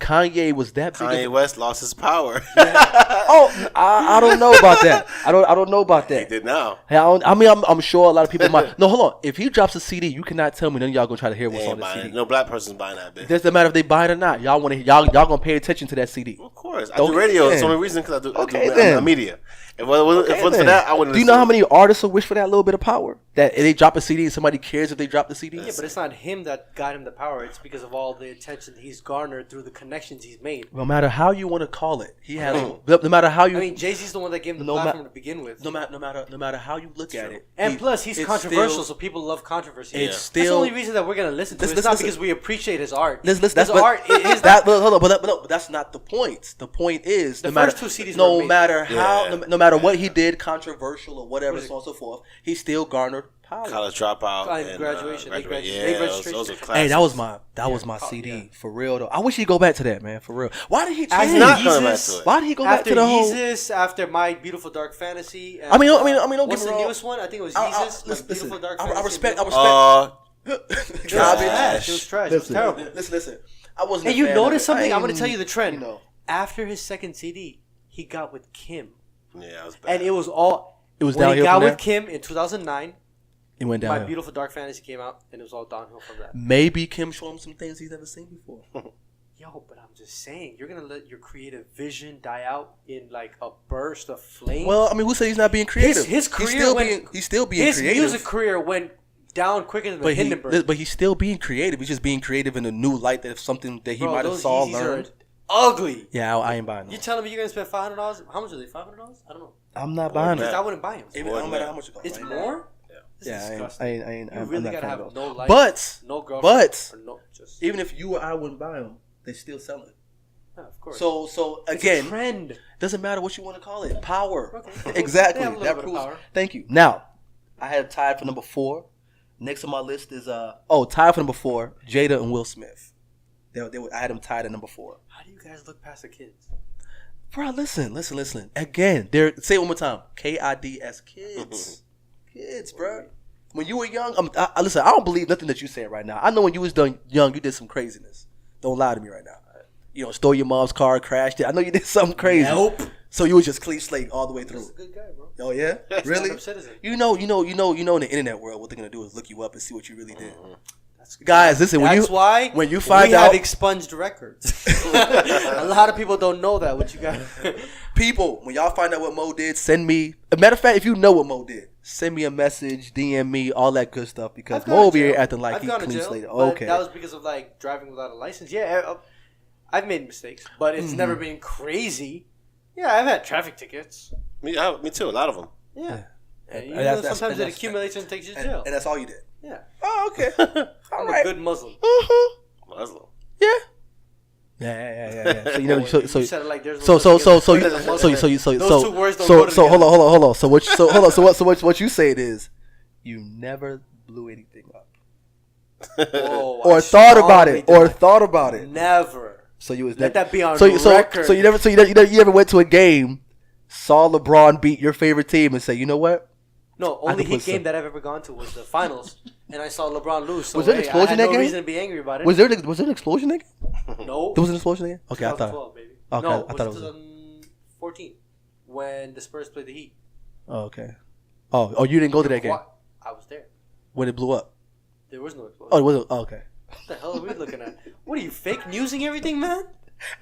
Kanye was that big. Kanye West lost his power. I don't know about that. I don't know about that. He did now. I'm sure a lot of people might. No, hold on. If he drops a CD, you cannot tell me none of y'all gonna try to hear what's on the CD. No black person's buying that bitch. It doesn't matter if they buy it or not. Y'all gonna pay attention to that CD. Of course, I do radio. It's the only reason because I do media. If it wasn't for that, I wouldn't. Do you know how many artists will wish for that little bit of power? That if they drop a CD and somebody cares if they drop the CD? Yeah, but it's not him that got him the power. It's because of all the attention he's garnered through the connections he's made. No matter how you want to call it, he has. No matter how you. I mean, Jay-Z's the one that gave him the platform to begin with. No matter how you look at it, and plus he's controversial, so people love controversy. It's still that's the only reason that we're gonna listen to it. It's not because we appreciate his art. His art is that. Hold on, but that's not the point. The point is the first two CDs. No matter how, no matter what he did, controversial or whatever, so on and so forth, he still garnered power. College dropout and graduation. Those are classics. Hey, that was my CD for real though. I wish he'd go back to that, man, for real. Why did he change? He's not going back to it. Why did he go back to the whole? Yeezus, after My Beautiful Dark Fantasy. I mean, don't get me wrong. What's the newest one? I think it was Yeezus. My Beautiful Dark Fantasy. I respect. It was trash. It was terrible. Listen. I wasn't. And you notice something? I'm going to tell you the trend. After his second CD, he got with Kim. Yeah, it was bad. And it was all. It was when downhill. He got with Kim in 2009. It went down. My Beautiful Dark Fantasy came out, and it was all downhill from that. Maybe Kim showed him some things he's never seen before. Yo, but I'm just saying, you're gonna let your creative vision die out in like a burst of flame. Well, I mean, who said he's not being creative? His career he's still being his creative. His music career went down quicker than the Hindenburg. But he's still being creative. He's just being creative in a new light that if something that he might have saw learned. Ugly. Yeah, I ain't buying them. You telling me you're gonna spend $500? How much are they? $500? I don't know. I'm not buying them. I wouldn't buy them. It don't matter how much it costs. It's more. Yeah, I ain't. You really gotta have no life, no girlfriend, but just even if you or I wouldn't buy them, they still sell it. Yeah, of course. So again, it's a trend. Doesn't matter what you want to call it. Power. Okay. Exactly. That proves power. Thank you. Now, I had tied for number 4. Next on my list is tied for number 4, Jada and Will Smith. I had them tied at number 4. How do you guys look past the kids? Bro, listen. Again, say it one more time. KIDS, kids. Kids, bro. When you were young, listen, I don't believe nothing that you saying right now. I know when you was young, you did some craziness. Don't lie to me right now. You know, stole your mom's car, crashed it. I know you did something crazy. Nope. So you was just clean slate all the way through. He's a good guy, bro. Oh yeah, really? Citizen. You know, in the internet world, what they're gonna do is look you up and see what you really did. Guys, listen. When you find out, we have expunged records. A lot of people don't know that. What you got? People, when y'all find out what Mo did, send me. A matter of fact, if you know what Mo did, send me a message, DM me, all that good stuff. Because Mo over here acting like he's clean slate. Okay, that was because of like driving without a license. Yeah, I've made mistakes, but it's never been crazy. Yeah, I've had traffic tickets. Me too. A lot of them. Yeah. And sometimes it accumulates and takes you to jail. And that's all you did. Yeah. Oh, okay. I'm a good Muslim. Muslim. Yeah. Yeah. So you know, you said it like there's so those two words don't go together. Hold on. So what you said is you never blew anything up. Or thought about it. Never. So you was let that be on record. So you never went to a game, saw LeBron beat your favorite team, and say, you know what? No, only hit game that I've ever gone to was the finals, and I saw LeBron lose. So was there an explosion in that game? No reason to be angry about it. Was there an explosion in that game? No. There was an explosion in that game? Okay, 2012, baby. Okay, no, I thought it was 2014 when the Spurs played the Heat. Oh, okay. Oh, you didn't go to that game? I was there. When it blew up? There was no explosion. Oh, it wasn't. Oh, okay. What the hell are we looking at? What are you, fake newsing everything, man?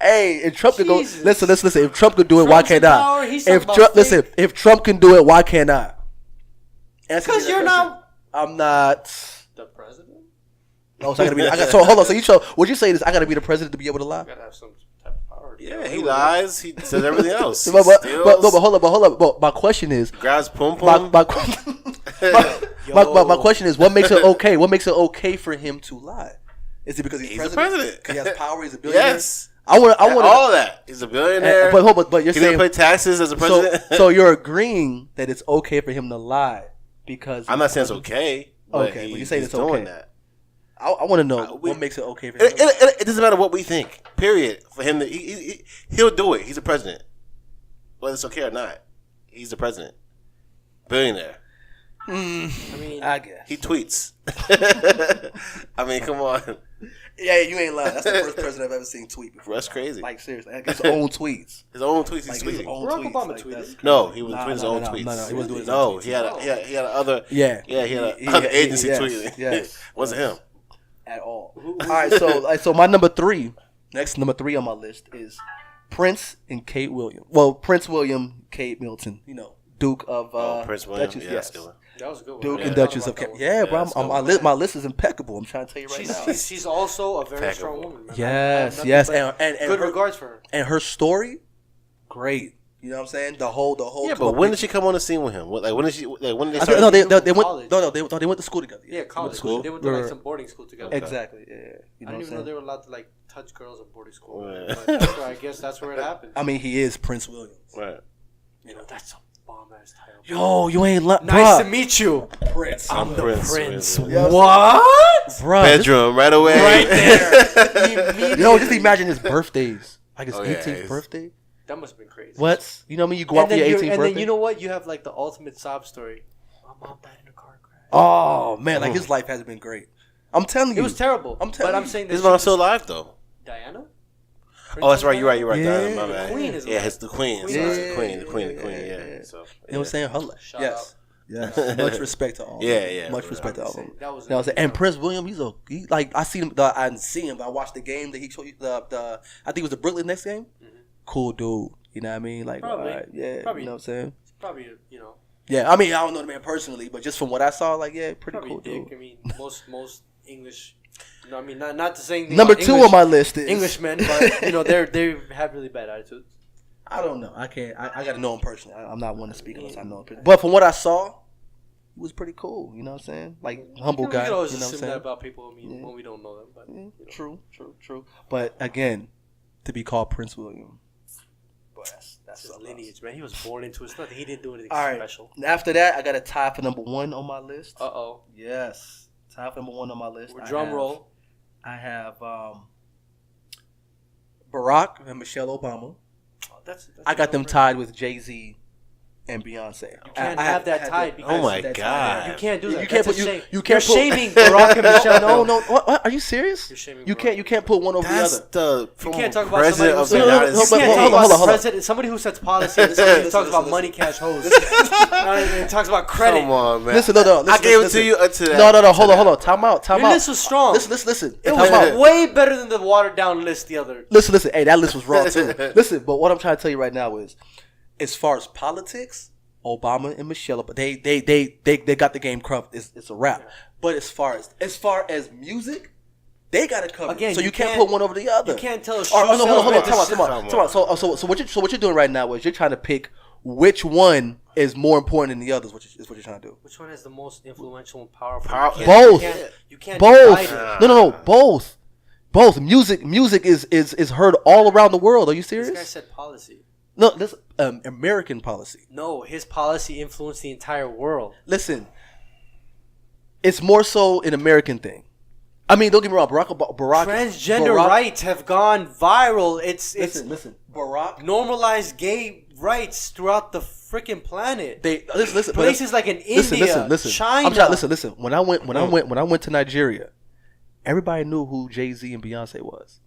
Hey, if Trump could go, listen. If Trump could do it, why can't I? If Trump can do it, why can't I? Because you're not. I'm not the president. Oh, so I gotta be. So hold on. So what you say is I gotta be the president to be able to lie? You gotta have some type of power Yeah, he lies. He says everything else. He but steals, hold up. But my question is, grabs pum my, pum. my question is, what makes it okay? What makes it okay for him to lie? Is it because he's the president? president. 'Cause he has power. He's a billionaire. Yes. I want all of that. He's a billionaire. But you're he saying didn't pay taxes as a president. so you're agreeing that it's okay for him to lie because I'm not saying it's okay. But Okay, but he's you saying it's doing okay. that. I want to know what makes it okay for him. It doesn't matter what we think. Period. For him, he'll do it. He's a president, whether it's okay or not. He's the president, billionaire. I mean, I guess He tweets. I mean, come on. Yeah, you ain't lying. That's the first president I've ever seen tweet before. That's crazy. Like seriously, like his own tweets. His own tweets. He's Like tweeting. his own Barack tweets. Obama Like, tweeted. that's No, crazy. he was Nah, tweeting his nah, own nah, tweets. No, he was doing his No, own tweets. he had other. Yeah, he had He- other agency yes, tweeting. yes. Wasn't him. At all. All right, so my number 3, next number 3 on my list is Prince and Kate Williams. Well, Prince William, Kate Middleton. You know, Duke of Prince William. Duchess, Yeah, yes. that's good. that was a good one. Duke Yeah. and Duchess I of thought about Yeah, that bro. one. My list is impeccable. I'm trying to tell you right now. She's also a very strong Impeccable. woman. Man. Yes, Nothing yes, but and good her, regards for her. and her story, great. You know what I'm saying? The whole. Yeah, but when did she come on the scene with him? Like when did she? Like when did they I start? think, no, they went. College. No, they went to school together. Yeah, college. school? They went to like Right. some boarding school together. Exactly. Yeah. You know I what didn't I'm even know saying? they were allowed to like touch girls in boarding school. Right. But that's where I guess that's where it happened. I mean, he is Prince Williams. Right. You know, that's a bomb ass title. Yo, you ain't Nice to meet you. Prince. I'm The Prince. Prince. Williams. What? Bruh, Bedroom right away. Right there. Yo, just imagine his birthdays. Like his Oh, yeah, 18th it's- birthday. That must have been crazy. What? You know what I mean? You go out for your 18th and birthday. then you know what? You have like the ultimate sob story. My mom died in a car crash. Oh man, like his life has been great. I'm telling you, It was terrible. I'm telling but I'm you. saying that His she mom's was- still alive though. Diana. Oh, that's right. You're right. Yeah. My bad. The queen is Yeah, alive. it's the queen. Queen. So it's Yeah. the queen. Yeah. Yeah. So You know what I'm saying? Her life. Shout Yes. Yes. Much respect to all. Yeah. Much respect to all of them. That was You know what I'm saying? And Prince William, he like I seen him. I didn't see him, but I watched the game that he showed you. The I think it was the Brooklyn next game. Cool dude. You know what I mean? Like, Probably. all right, yeah. Probably. You know what I'm saying? It's probably you know Yeah. I mean, I don't know the man personally, but just from what I saw, like, yeah, pretty probably cool a dick. dude. I mean, most English. You know, I mean, not to say Number 2 on my list is Englishmen, but you know they have really bad attitudes. I don't know. I can't. I got to know him personally. I'm not one to speak unless I know him personally. But from what I saw, he was pretty cool. You know what I'm saying? Like humble We guy. can always You know what I'm assume that saying? about people. I mean, when we don't know them, but you know. True. But again, to be called Prince William, boy, that's His something else. lineage, man. He was born into it. It's nothing. He didn't do anything All right. special. After that, I got a tie for number 1 on my list. Oh. Yes, tie for number 1 on my list. Drum roll. I have Barack and Michelle Obama. Oh, that's I got them no-brainer. tied with Jay-Z and Beyonce. You can't have that tied because Oh my that God. you can't do that. You can't That's put a shame. you You're can't put, shaming Barack and Michelle. No. What? Are you serious? You're shaming You Barack. can't put one over That's the other. the You can't talk about president of the somebody United who No, you but can't States. talk hold about on. president, somebody who sets policy, and somebody who talks about money, cash, hoes. And talks about credit. Come on, man. Listen, no. I gave it listen. to you until that. No. Hold on. Time out. Your list was strong. Listen. It Time out. was way better than the watered down list the other. Listen. Hey, that list was wrong too. Listen, but what I'm trying to tell you right now is, as far as politics, Obama and Michelle, but they got the game covered. It's a wrap. But as far as music, they got it covered. Again, so you you can't can't- put one over the other. You can't tell a shoe Oh, no, hold on. salesman Come on. So what you're doing right now is you're trying to pick which one is more important than the others. Is what you're trying to do. Which one is the most influential and powerful? Both. You can't Both. divide it. No. Both. Music is heard all around the world. Are you This guy serious? said policy. No, this American policy. No, his policy influenced the entire world. Listen, it's more so an American thing. I mean, don't get me wrong. Barack. Transgender rights have gone viral. It's Listen. Barack. normalized gay rights throughout the freaking planet. They listen. Places like in India, Listen. China. Listen. When I went to Nigeria, everybody knew who Jay-Z and Beyonce was.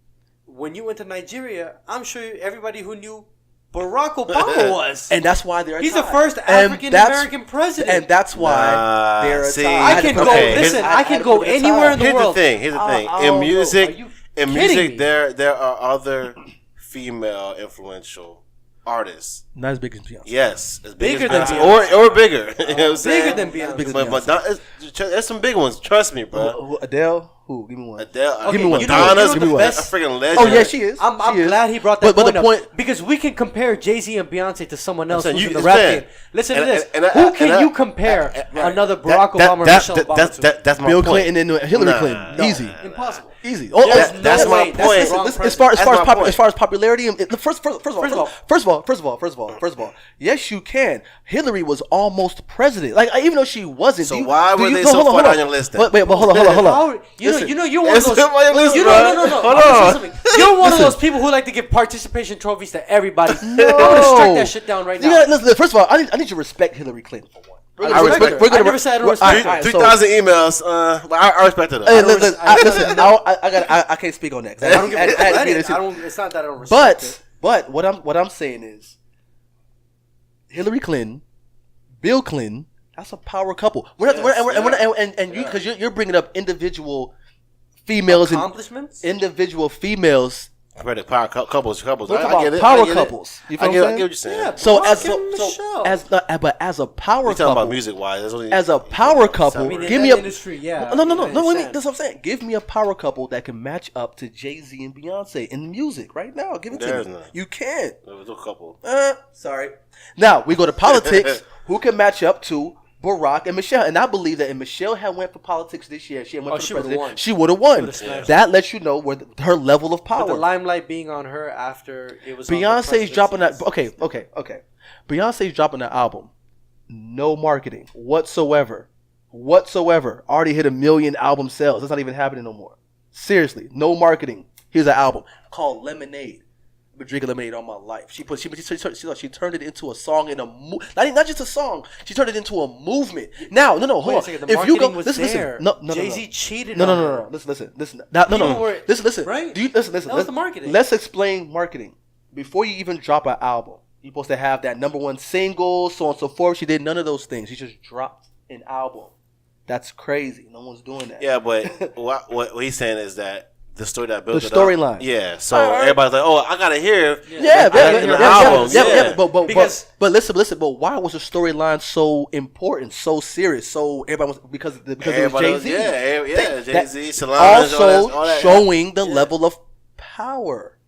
When you went to Nigeria, I'm sure everybody who knew Barack Obama was. And that's why they're He's tied. the first And African that's- American president. And that's why they're see, tied. I can had to go. put- Listen, I I can had to go put it anywhere tied. in the Here's world. the thing. In I don't music, know. Are you in kidding music, me? there are other female influential artists. Not as big as Beyonce. Yes, as big Bigger as than Beyonce. or bigger. You know what I'm saying? Bigger than Beyonce. Bigger But than Beyonce. there's some big ones. Trust me, bro. Adele. Who? Give me one. Adele. Give me one. Madonna's Give me one. a freaking legend. Oh yeah, she is. I'm She is. glad he brought that But point the up point- because we can compare Jay-Z and Beyonce to someone else saying, who's you- in the it's rap fair. game. Listen to And- this. and- Who and- can and- you compare another Barack That- Obama or that- Michelle that- Obama to? That's my Bill point. Clinton and Hillary Nah, Clinton. no. Easy. Impossible. Easy. There's that's no my way. point. That's the wrong As president. far as That's far as my pop, point. as far as popularity, first of all, yes, you can. Hillary was almost president. Like even though she wasn't. So why were they so hold far down your list then? Wait, but hold on. How- Listen. you know, you're one of It's those. on your list, You bro. know, no. Hold I'm gonna say on. something. You're one of Listen. those people who like to give participation trophies to everybody. No. I'm gonna strike that shit down right now. Listen, first of all, I need you to respect Hillary Clinton for one. I respect her. I never said I don't respect her. 3,000 emails. I respect it. Hey, listen, I can't speak on that. 'Cause I don't give I a had to credit. get into- It's not that I don't respect it. But what I'm saying is, Hillary Clinton, Bill Clinton, that's a power couple. We're not, and you because you're bringing up individual females and Accomplishments. individual females. Credit power couples. We're I talking get about it. power I get it. couples. You feel I what get I'm what you're saying? saying. So Barack and Michelle. but as a power We're talking couple, about music wise. as a power couple, I mean, in give that me a industry, yeah. No. I Let me. understand. That's what I'm saying. Give me a power couple that can match up to Jay-Z and Beyonce in music right now. Give it There's to me. none. You can't. There was a couple. Sorry. Now we go to politics. Who can match up to Barack and Michelle? And I believe that if Michelle had went for politics this year, she had went for she the would've president, won. she would have won. would've smashed That lets you know where her level of But the power. limelight being on her after it was on the Beyonce's dropping that. presidency. Okay. Beyonce's dropping that album. No marketing whatsoever. Already hit 1 million album sales. That's not even happening no more. Seriously, no marketing. Here's an album called Lemonade. I've been drinking lemonade all my life. She turned it into a song in a not just a song. She turned it into a movement. Now, hold Wait a on. second, the marketing was listen, there. no. Jay-Z cheated No. on her. Listen. Now, no. People were- Listen. right? Do you listen? That was the marketing. Let's explain marketing before you even drop an album. You're supposed to have that #1 single, so on and so forth. She did none of those things. She just dropped an album. That's crazy. No one's doing that. Yeah, but what he's saying is that the story that built The it up. storyline. Yeah, so everybody's like, oh, I gotta hear. Yeah, Because- but listen. But why was the storyline so important, so serious, so everybody was because it was Everybody Jay-Z? Jay-Z, Solange, Also all that. showing the level of power.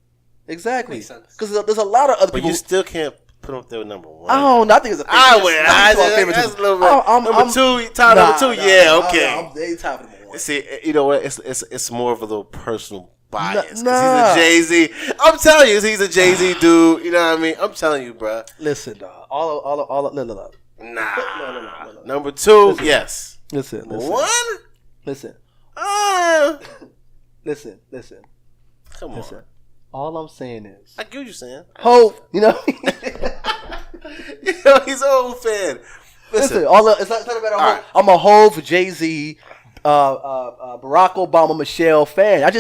Exactly. Makes sense. Because there's a lot of other But people. you still can't put them there #1. I don't know. I think it's a I would. That's my That's favoritism. a little bit. Number two, top number two. Yeah, okay. They top of the one. See, you know what? It's more of a little personal bias. 'Cause Nah. he's a Jay-Z. I'm telling you, he's a Jay-Z dude. You know what I mean? I'm telling you, bro. Listen, dog. All look. Nah. No. Number two, yes. Listen. One? Listen. Uh, Listen. come on. Listen. All I'm saying is, I get what you're saying. hope. You know. You know, he's an old fan. Listen. It's not about a All Hov. right. I'm a Hov, Jay-Z, Barack Obama, Michelle fan. I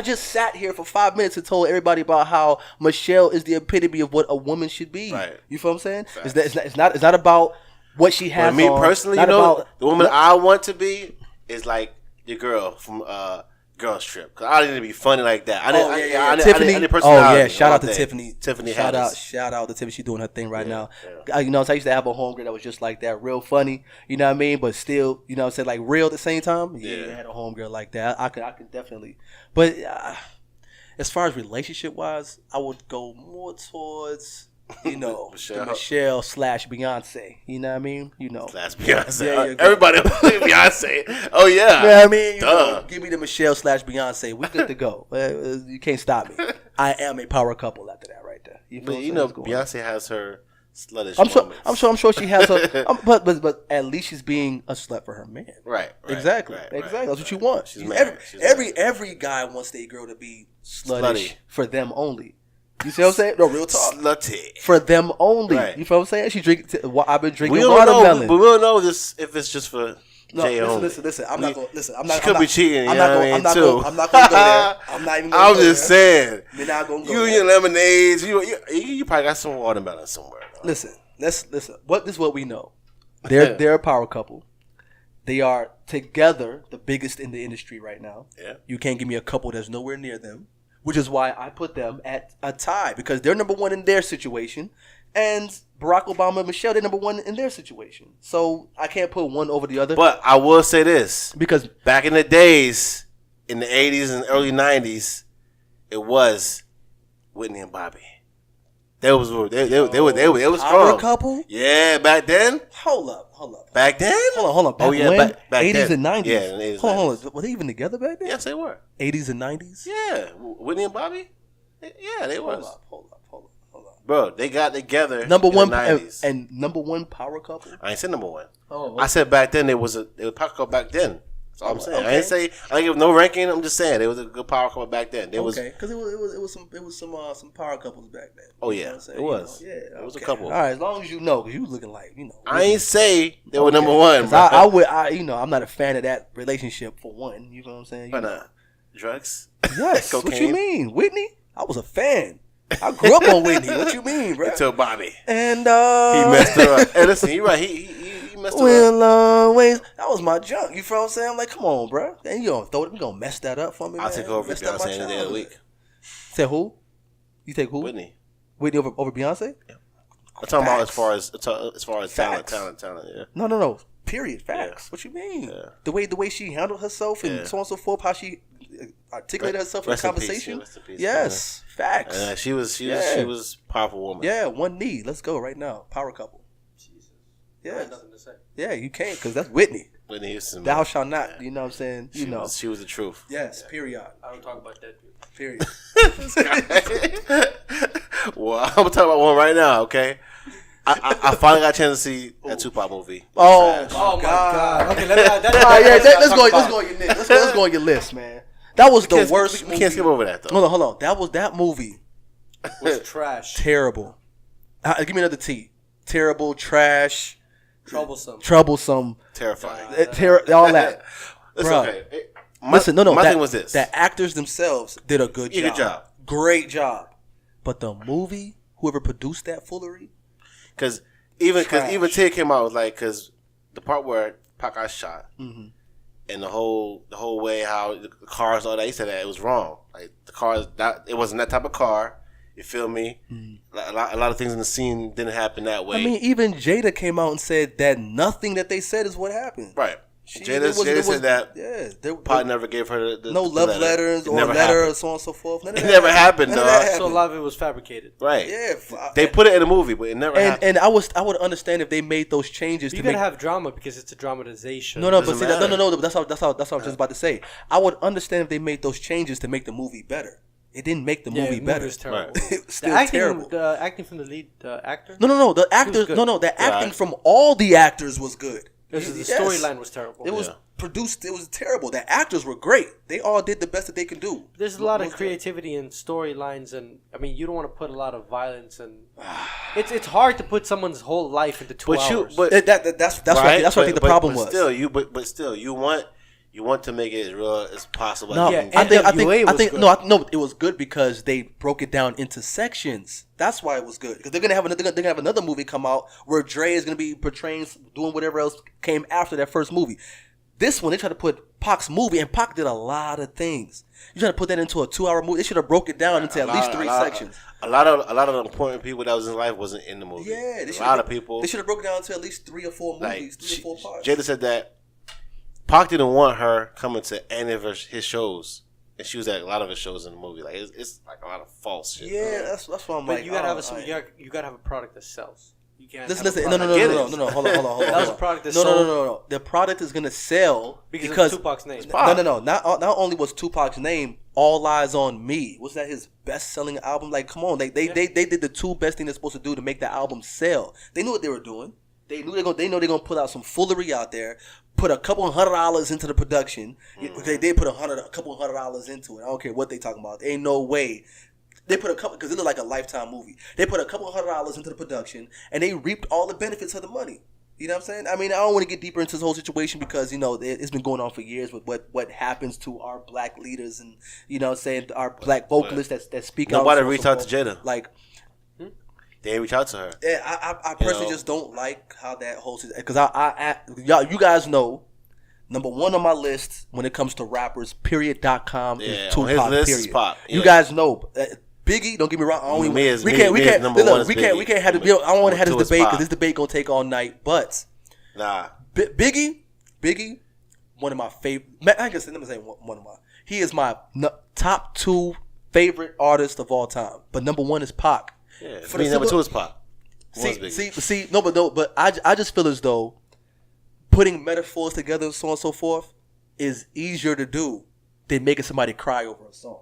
just sat here for 5 minutes and told everybody about how Michelle is the epitome of what a woman should be. Right. You feel what I'm saying? It's not about what she has. For me on. personally, Not you know, about- the woman I want to be is like your girl from Girls Trip. Cause I didn't be funny like that. I didn't Tiffany. I need personality. Shout all out to day. Tiffany. Tiffany Shout Haddish. out to Tiffany. She's doing her thing right now. yeah. You know, so I used to have a homegirl that was just like that, real funny. You know what I mean? But still, you know, what I'm saying, like real at the same time. Yeah, I had a homegirl like that. I could definitely. But as far as relationship wise, I would go more towards. You know, Michelle / Beyonce. You know what I mean? You know, That's Beyonce. Yeah, Everybody Beyonce. Oh yeah. You know what I mean? You Duh. know, give me the Michelle / Beyonce. We good to go. You can't stop me. I am a power couple after that, right there. You, feel But what you I'm know, saying? Beyonce has her sluttish moments. I'm sure she has her. But at least she's being a slut for her man. Right. Exactly. Right. That's what you want. She's married. Every guy wants their girl to be sluttish Slutty. for them only. You see what I'm saying? No, real talk. Slutty. For them only. Right. You feel what I'm saying? She drink. I've been drinking We don't know, watermelon. but we don't know this if it's just for No, Jay only. listen. I'm not going. Listen, I'm She not. could I'm be not, cheating. I'm You not know going. what I'm not I mean? going. I'm not going to go there. I'm not even. I'm just saying. We're not going to go You and there. your lemonades. You probably got some watermelon somewhere. Listen. This is what we know. They're a power couple. They are together the biggest in the industry right now. Yeah. You can't give me a couple that's nowhere near them, which is why I put them at a tie because they're #1 in their situation, and Barack Obama and Michelle they're #1 in their situation. So I can't put one over the other. But I will say this: because back in the days, in the 80s and early 90s, it was Whitney and Bobby. They was Power strong. couple? Yeah, back then. Hold up. Back then? Hold on. Back Oh, yeah, when? back 80s then. and 90s. Yeah, in the 80s and Hold on. Were they even together back then? Yes, they were. 80s and 90s? Yeah, Whitney and Bobby. Yeah, they was. Hold up. Bro, they got together. Number in one the 90s. and number one power couple. I ain't said number one. Oh, I said back then they was power couple back then. That's all I'm saying. Okay. I didn't give no ranking. I'm just saying they was a good power couple back then. They was. Okay, because it was some power couples back then. Oh You yeah, know what I'm saying? it was. Yeah, It was a okay. couple. All right, as long as you know, because you looking like I ain't say they were number one. 'Cause Bro. I'm not a fan of that relationship for one. You know what I'm saying? Why not? Drugs? Yes. What you Cocaine? mean, Whitney? I was a fan. I grew up on Whitney. What you mean, bro? Until Bobby. And He messed her up. Hey, listen, you right. He messed her up. Will always. That was my junk. You feel what I'm saying? I'm like, come on, bro. And you gonna mess that up for me? I'll man? take over Messed up my Beyonce any day of the childhood. week. Say who? You take who? Whitney. Whitney over Beyonce? I'm talking about Facts. as far as Facts. talent. Yeah. No. Period. Facts. What you mean? Yeah. The way she handled herself and Yeah. so on and so forth, how she articulated herself in the Rest in peace, conversation. yeah, rest in peace, Yes. Facts. She was Yeah. a powerful woman. Yeah, one knee. Let's go right now. Power couple. Jesus. I Yeah. had nothing to say. Yeah, you can't because that's Whitney. Whitney Houston. Thou shalt not. You know what I'm saying? She was the truth. Yes, period. I don't talk about dead people. Period. Well, I'm gonna talk about one right now. Okay. I finally got a chance to see that Tupac movie. Oh, Trash. Oh my God. God. Okay, that's All right, yeah, let's go on your list. Let's go on your list, man. That was the worst We movie. can't skip over that though. Hold on. That movie. was trash. Terrible. Give me another T. Terrible, trash, Troublesome. Terrifying. all that. It's Bruh. okay. Listen, no. My that, thing was this. The actors themselves did a good Yeah, job. good job. Great job. But the movie, whoever produced that foolery, Because even Trash. Tia came out was like, because the part where Pac got shot mm-hmm. and the whole way how the cars all that, he said that it was wrong. Like the cars, it wasn't that type of car. You feel me? Mm-hmm. A lot of things in the scene didn't happen that way. I mean, even Jada came out and said that nothing that they said is what happened. right? She- Jada there said that Yeah, Pac never gave her the no love letters It or never letter or happened. so on and so forth. None of It that never happened, None of dog. that So a lot of it was fabricated. Right? Yeah, They put it in a movie, but it never happened. and I would understand if they made those changes. You to gotta make, have drama because it's a dramatization. no, but doesn't see, matter. no. That's what I was just about to say. I would understand if they made those changes to make the movie better. It didn't make the movie better. Was terrible. Right. It was still the acting, terrible. The acting from the lead actor. No. The actors. good. The acting from all the actors was good. The Yes. storyline was terrible. It was Yeah. produced. It was terrible. The actors were great. They all did the best that they could do. There's a lot of Most- creativity in storylines, and I mean, you don't want to put a lot of violence, and it's hard to put someone's whole life into 2 hours. That's what I think the problem was. Still, you want to make it as real as possible. No, Yeah, I think NWA was good. no, it was good because they broke it down into sections. That's why it was good. Because they're gonna have another movie come out where Dre is gonna be portraying, doing whatever else came after that first movie. This one, they tried to put Pac's movie, and Pac did a lot of things. You try to put that into a 2-hour movie. They should have broke it down into at least 3 sections. A lot of the important people that was in life wasn't in the movie. Yeah, a lot of people. They should have broken it down to at least 3 or 4 Like, movies, 3 or 4 parts. Jada said that Pac didn't want her coming to any of his shows, and she was at a lot of his shows in the movie. Like it's like a lot of false shit. Yeah, that's what I'm but like. you gotta have alright. you gotta have a product that sells. You can't. Listen, have a no, product- hold on. That was a product that no. sold. The product is gonna sell because of Tupac's name. No. Not only was Tupac's name All Eyes on Me. Was that his best-selling album? Like, come on, they did the 2 best things they're supposed to do to make the album sell. They knew what they were doing. They know they're gonna put out some foolery out there. Put a couple $100 into the production. They did put a couple $100 into it. I don't care what they talking about. Ain't no way. They put a couple, because it looked like a Lifetime movie. They put a couple $100 into the production, and they reaped all the benefits of the money. You know what I'm saying? I mean, I don't want to get deeper into this whole situation because, it's been going on for years with what happens to our black leaders and, what I'm saying, our black vocalists that speak out. Nobody reached out to Jada. Like, they didn't reach out to her. yeah, I personally just don't like how that whole situation, because you guys know, number 1 on my list when it comes to rappers, period.com is on Tupac, his list period. is Pac. You Yeah. guys know. Biggie, don't get me wrong. We can't have to. I don't want to have this debate because this debate gonna take all night. But Nah. Biggie, one of my favorite. I guess let me say one of my. he is my top 2 favorite artist of all time. But number 1 is Pac. Yeah, for me, number 2 is Pac. But I just feel as though putting metaphors together and so on and so forth is easier to do than making somebody cry over a song.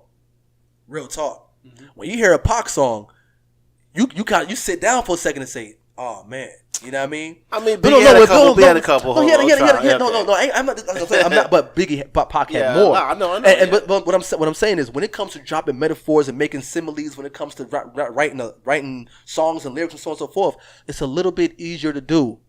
Real talk. Mm-hmm. When you hear a Pac song, you sit down for a second and say, "Oh man," you know what I mean? I mean, Biggie had a couple. I'm not. But Pac had more. I know. But what I'm saying is, when it comes to dropping metaphors and making similes, when it comes to writing songs and lyrics and so on and so forth, it's a little bit easier to do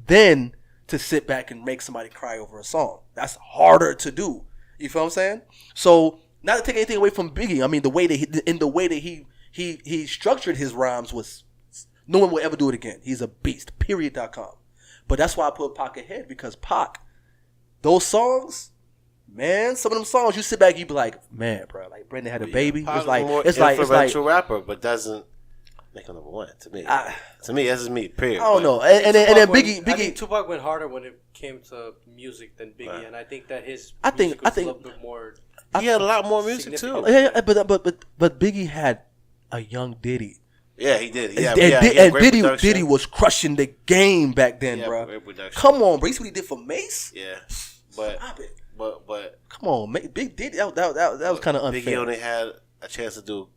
than to sit back and make somebody cry over a song. That's harder to do. You feel what I'm saying? So, not to take anything away from Biggie, I mean, the way that he structured his rhymes was, no one will ever do it again. He's a beast. Period.com. But that's why I put Pac ahead, because Pac, those songs, man, some of them songs, you sit back, you be like, man, bro, like Brendan had a baby. Pac's it's like influential rapper, but doesn't make him number 1 to me. To me, that's just me. Period. I don't know. And then Biggie, I think Tupac went harder when it came to music than Biggie, and I think that his music was a little bit more. He had a lot more music too. Yeah, but Biggie had a young Diddy. Yeah, he did. Diddy was crushing the game back then, bro. Come on, bro. You see what he did for Mace? Yeah, but stop it. But come on, Big Diddy. That was kind of unfair. Biggie only had a chance to do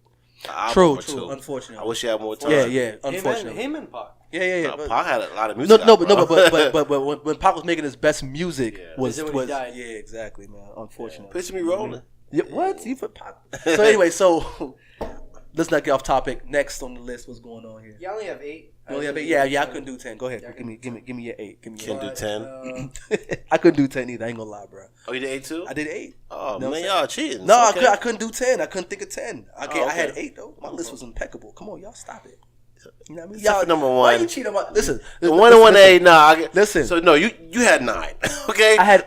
an album true. or 2. Unfortunately, I wish he had more time. Yeah. Unfortunately, him and Pac. Yeah. Pac had a lot of music. But when Pac was making his best music was he died. Yeah, exactly, man. Unfortunately, Picture me rolling. Yeah, what? You put Pac. So anyway, let's not get off topic. Next on the list, what's going on here? You only have 8. You only have 8? Yeah. I couldn't do 10. Go ahead. Give me your 8. Can't do 10. I couldn't do 10 either. I ain't gonna lie, bro. Oh, you did 8 too? I did 8. Oh man, y'all cheating. No, I couldn't do 10. I couldn't think of 10. Okay, I had 8 though. My list was impeccable. Come on, y'all, stop it. You know what I mean? Y'all, number 1. Why you cheating on my? Listen, the 1 and 1A. Nah, listen. So no, you had 9. Okay, You had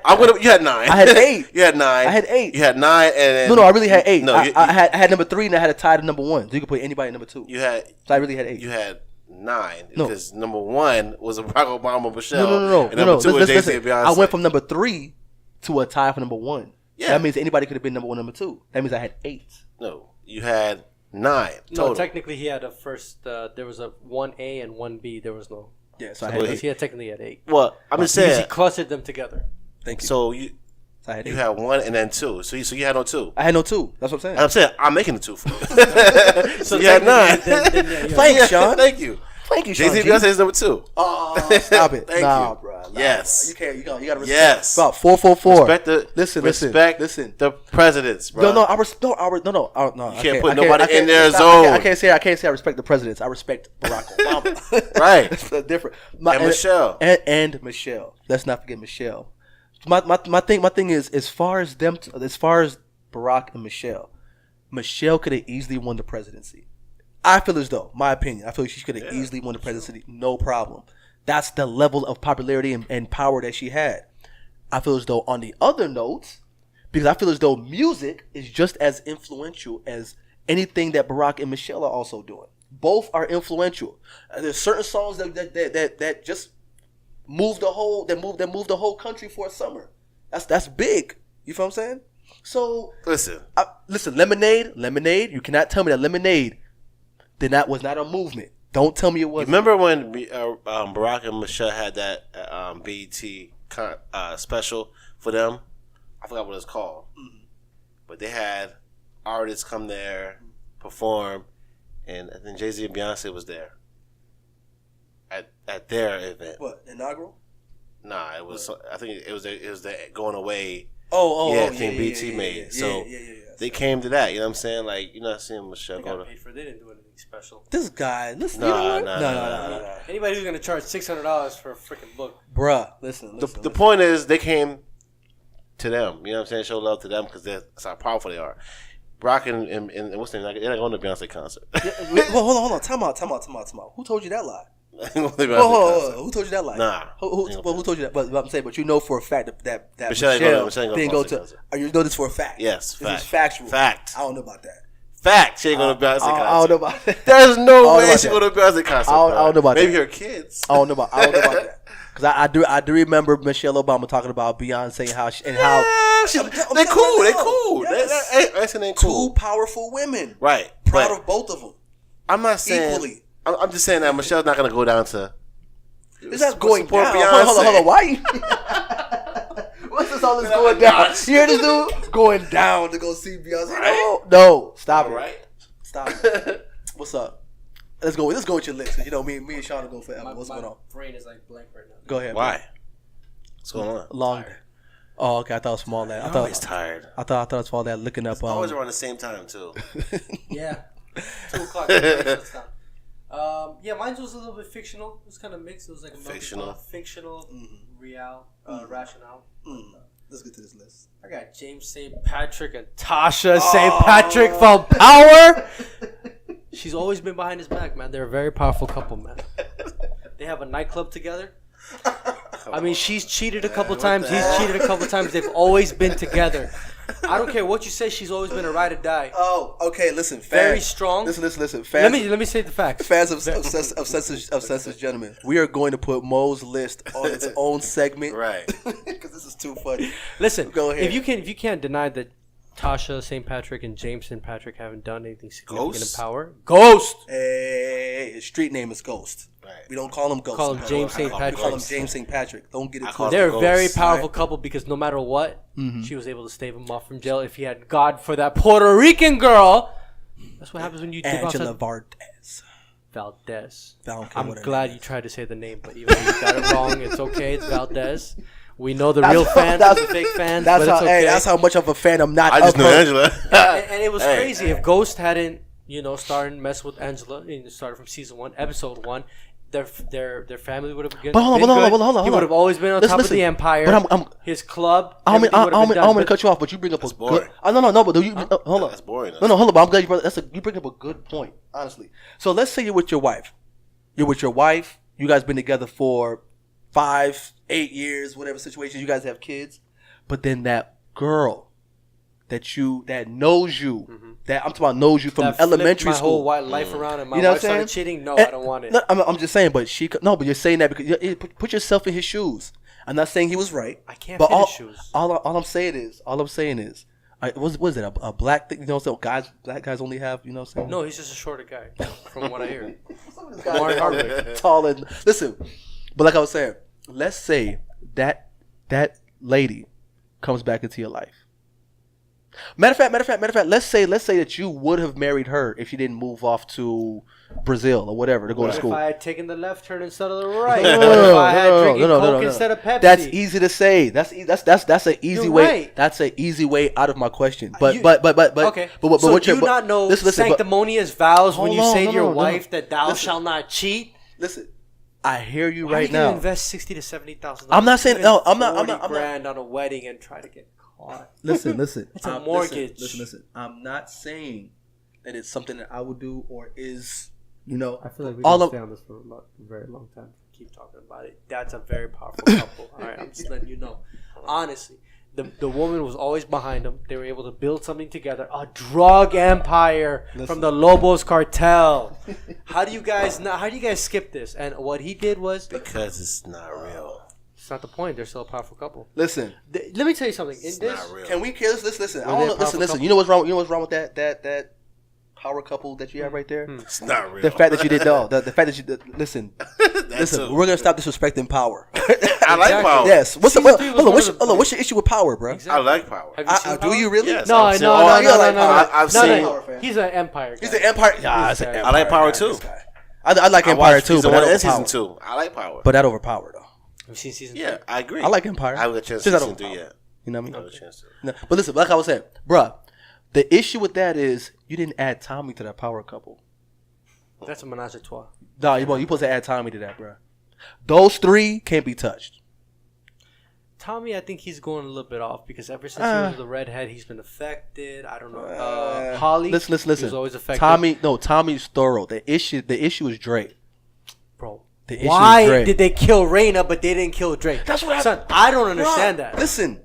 9. I had 8. You had 9. I had 8. You had 9, and then, no, I really had 8. No, I had number 3, and I had a tie to number 1. So you could put anybody at number 2. So I really had 8. You had 9 because number 1 was Barack Obama, Michelle. No. And number 2 was Jay-Z and Beyonce. I went from number 3 to a tie for number 1. Yeah, that means anybody could have been number 1, number 2. That means I had 8. No, you had 9 total. No, technically he had a first. There was a 1A and 1B. There was no. Yeah, so I had 8. He had technically had 8. Well, I'm just saying he clustered them together. Thank you. So you had 1 and then 2. So you had no 2. I had no 2. That's what I'm saying. And I'm saying I'm making the 2 for you. So you had 9. Thanks, Sean. Thank you. Sean. Jay-Z Beyonce is number 2. Oh, stop it. Thank nah, you. bro. Nah, Yes. Bro. You gotta respect. Yes. About 444. Respect the presidents, bro. No. You can't put nobody in their zone. I can't say I respect the presidents. I respect Barack Obama. Right. It's different. Michelle. And Michelle. Let's not forget Michelle. My thing is, as far as Barack and Michelle could have easily won the presidency. I feel as though, my opinion, I feel she could have easily won the presidency, no problem. That's the level of popularity and power that she had. I feel as though on the other notes, because I feel as though music is just as influential as anything that Barack and Michelle are also doing. Both are influential. There's certain songs that just move the whole country for a summer. That's big. You feel what I'm saying? So listen, Lemonade. You cannot tell me that Lemonade was not a movement. Don't tell me it wasn't. Remember when Barack and Michelle had that BET special for them? I forgot what it's called. Mm-hmm. But they had artists come there, perform, and then Jay-Z and Beyonce was there at their event. What, inaugural? Nah, it was. I think it was the going away. Thing BT made. So they came to that. You know what I'm saying? Like, you're not seeing Michelle they go got to. paid for. They didn't do anything special. This guy, listen. No. Anybody who's gonna charge $600 for a freaking book, bruh, listen. The point is, they came to them. You know what I'm saying? Show love to them because that's how powerful they are. Brock and what's their name? They're not going to Beyonce concert. Well, hold on. Time out. Who told you that lie? Who told you that lie? Nah. Who told you that? But I'm saying, but you know for a fact that Michelle didn't go to. You know this for a fact. Yes, this is factual. Fact. I don't know about that. Fact. She ain't going to Beyonce concert. I don't know about that. There's no way she going to Beyonce concert. I don't know about that. Maybe her kids. I don't know about that. Because I do remember Michelle Obama talking about Beyonce and how they're cool. They're cool. Yes. They're cool. Two powerful women. Right. Proud but of both of them. I'm not saying. Equally. I'm just saying that Michelle's not gonna go down to. It's not going support down. Beyonce. Hold on. Why? What's this? All this going down? You hear this dude going down to go see Beyonce? Right? No, stop it. Right. Stop it. What's up? Let's go with your list. 'Cause, you know, me and Shaun will go forever. What's going on? My brain is like blank right now. Go ahead. Why? Bro. What's going on? Long. Oh, okay. I thought it was small. That I'm always tired. I thought it was small. That looking up. Always around the same time too. Yeah. 2 o'clock. Shuts down. Yeah, mine was a little bit fictional. It was kind of mixed. It was like a Fictional. fictional, real, rationale. Let's get to this list. I got James St. Patrick and Tasha St. Patrick from Power. She's always been behind his back, man. They're a very powerful couple, man. They have a nightclub together. I mean, she's cheated a couple times. He's cheated a couple times. They've always been together. I don't care what you say. She's always been a ride or die. Oh, okay. Listen, fans. Very strong. Listen. Fans, Let me say the facts. fans of Senseless Gentlemen, we are going to put Mo's list on its own segment, Right. Because this is too funny. Listen, Go ahead. if you can't deny that Tasha St. Patrick and James St. Patrick haven't done anything significant Ghost? in Power, Ghost. Hey, his street name is Ghost. Right. We don't call him Ghost. Call him James St. We call him Patrick. James St. Patrick. Don't get it I call twisted. They're a Ghost. very powerful Right. couple because no matter what, she was able to stave him off from jail. If he had God for that Puerto Rican girl, that's what happens when you dip Angela outside. Valdez. Valdez. I'm I'm glad you tried to say the name, but even though you got it wrong, it's okay. It's Valdez. We know the real fans, the fake fans, That's but how. it's okay. Hey, that's how much of a fan I'm not. I just of knew her. Angela. And it was Hey. crazy. If Ghost hadn't, started messing with Angela, and started from season 1, episode 1, their family would have been. But hold on. He would have always been on top of Listen, the empire. but I'm his club. I'm everything would have been done, going to but- cut you off, but you bring up That's a boring. good. No, but hold on. That's boring. No, hold on. But I'm glad you bring up a good point, honestly. So let's say you're with your wife. You guys been together for 5, 8 years, whatever situation. You guys have kids, but then that girl that knows you, that I'm talking about knows you from that elementary flipped my school. whole life around, and my You know wife what I'm started saying? cheating. No, And- I don't want it. No, I'm just saying, but but you're saying that because put yourself in his shoes. I'm not saying he was right. I can't but fit all, his shoes. All I'm saying is, was it a black thing? You know, so black guys only have, you know, what I'm saying? No, he's just a shorter guy, from what I hear. Mark Hardwick. Tall and listen, but like I was saying, let's say that lady comes back into your life. Matter of fact, let's say that you would have married her if she didn't move off to Brazil or whatever to go to What school. if I had taken the left turn instead of the right? No, What if I had drinking Coke no. instead of Pepsi? That's easy to say. That's an easy You're way. right. That's an easy way out of my question. But You- but Okay. But So what do you you're- not know listen, but- sanctimonious vows when Hold you on, say no, to your no, no. wife that thou Listen. shalt not cheat? Listen, I hear you Why are right you gonna now. invest $60,000 to $70,000? I'm not saying- no, I'm not- $40,000 on a wedding and try to get caught. Listen. It's a mortgage. Listen. I'm not saying that it's something that I would do or is, you know. I feel like we all can of- stay on this for a very long time. Keep talking about it. That's a very powerful couple. All right, I'm just letting you know. Honestly, the woman was always behind them. They were able to build something together. A drug empire from the Lobos cartel. How do you guys skip this? And what he did was, Because it's not real. it's not the point. They're still a powerful couple. Listen. Let me tell you something. In It's this, not real. Can we kill this? Listen. I Were don't they know. a powerful Listen. couple? You know what's wrong with that power couple that you have right there? It's not real. The fact that you did no. The fact that you did, listen. That's Listen. a- We're gonna stop disrespecting power. I like Exactly. power. Yes. What's Season 3 was one of the- what's your issue with power, bro? Exactly. I like power. Have you seen Do Power? you really? Yes. No, I've seen no, all- no, you no, like no, Power. no. I've No, seen- no, no. He's an Empire guy. He's the Empire. Yeah, He's it's an the Empire. I like Power guy, too. this guy. I like I Empire watched too, season but that 1 and season overpowered. 2. I like power. But that overpowered though. Have you seen season Yeah, 3? I agree. I like Empire. I haven't got a chance to Just see that season 3 overpowered. yet. You know what I I mean? haven't got a chance to. No, but listen, like I was saying, bruh, the issue with that is you didn't add Tommy to that power couple. That's a menage a trois. No, you supposed to add Tommy to that, bruh. Those three can't be touched. Tommy, I think he's going a little bit off because ever since he was the redhead, he's been affected. I don't know. Holly, Listen. he was always affected. Tommy's thorough. The issue is Dre. Bro, The issue is why Dre. did they kill Raina but they didn't kill Drake? That's what Son, I don't understand that. Listen,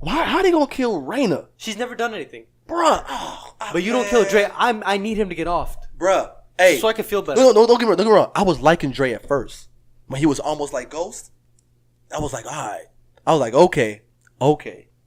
how they gonna kill Raina, She's never done anything. bruh? But you don't kill Drake. I need him to get off. Bruh. Hey, So I can feel better. No, don't get me wrong. I was liking Dre at first when he was almost like Ghost. I was like, all right. I was like, okay.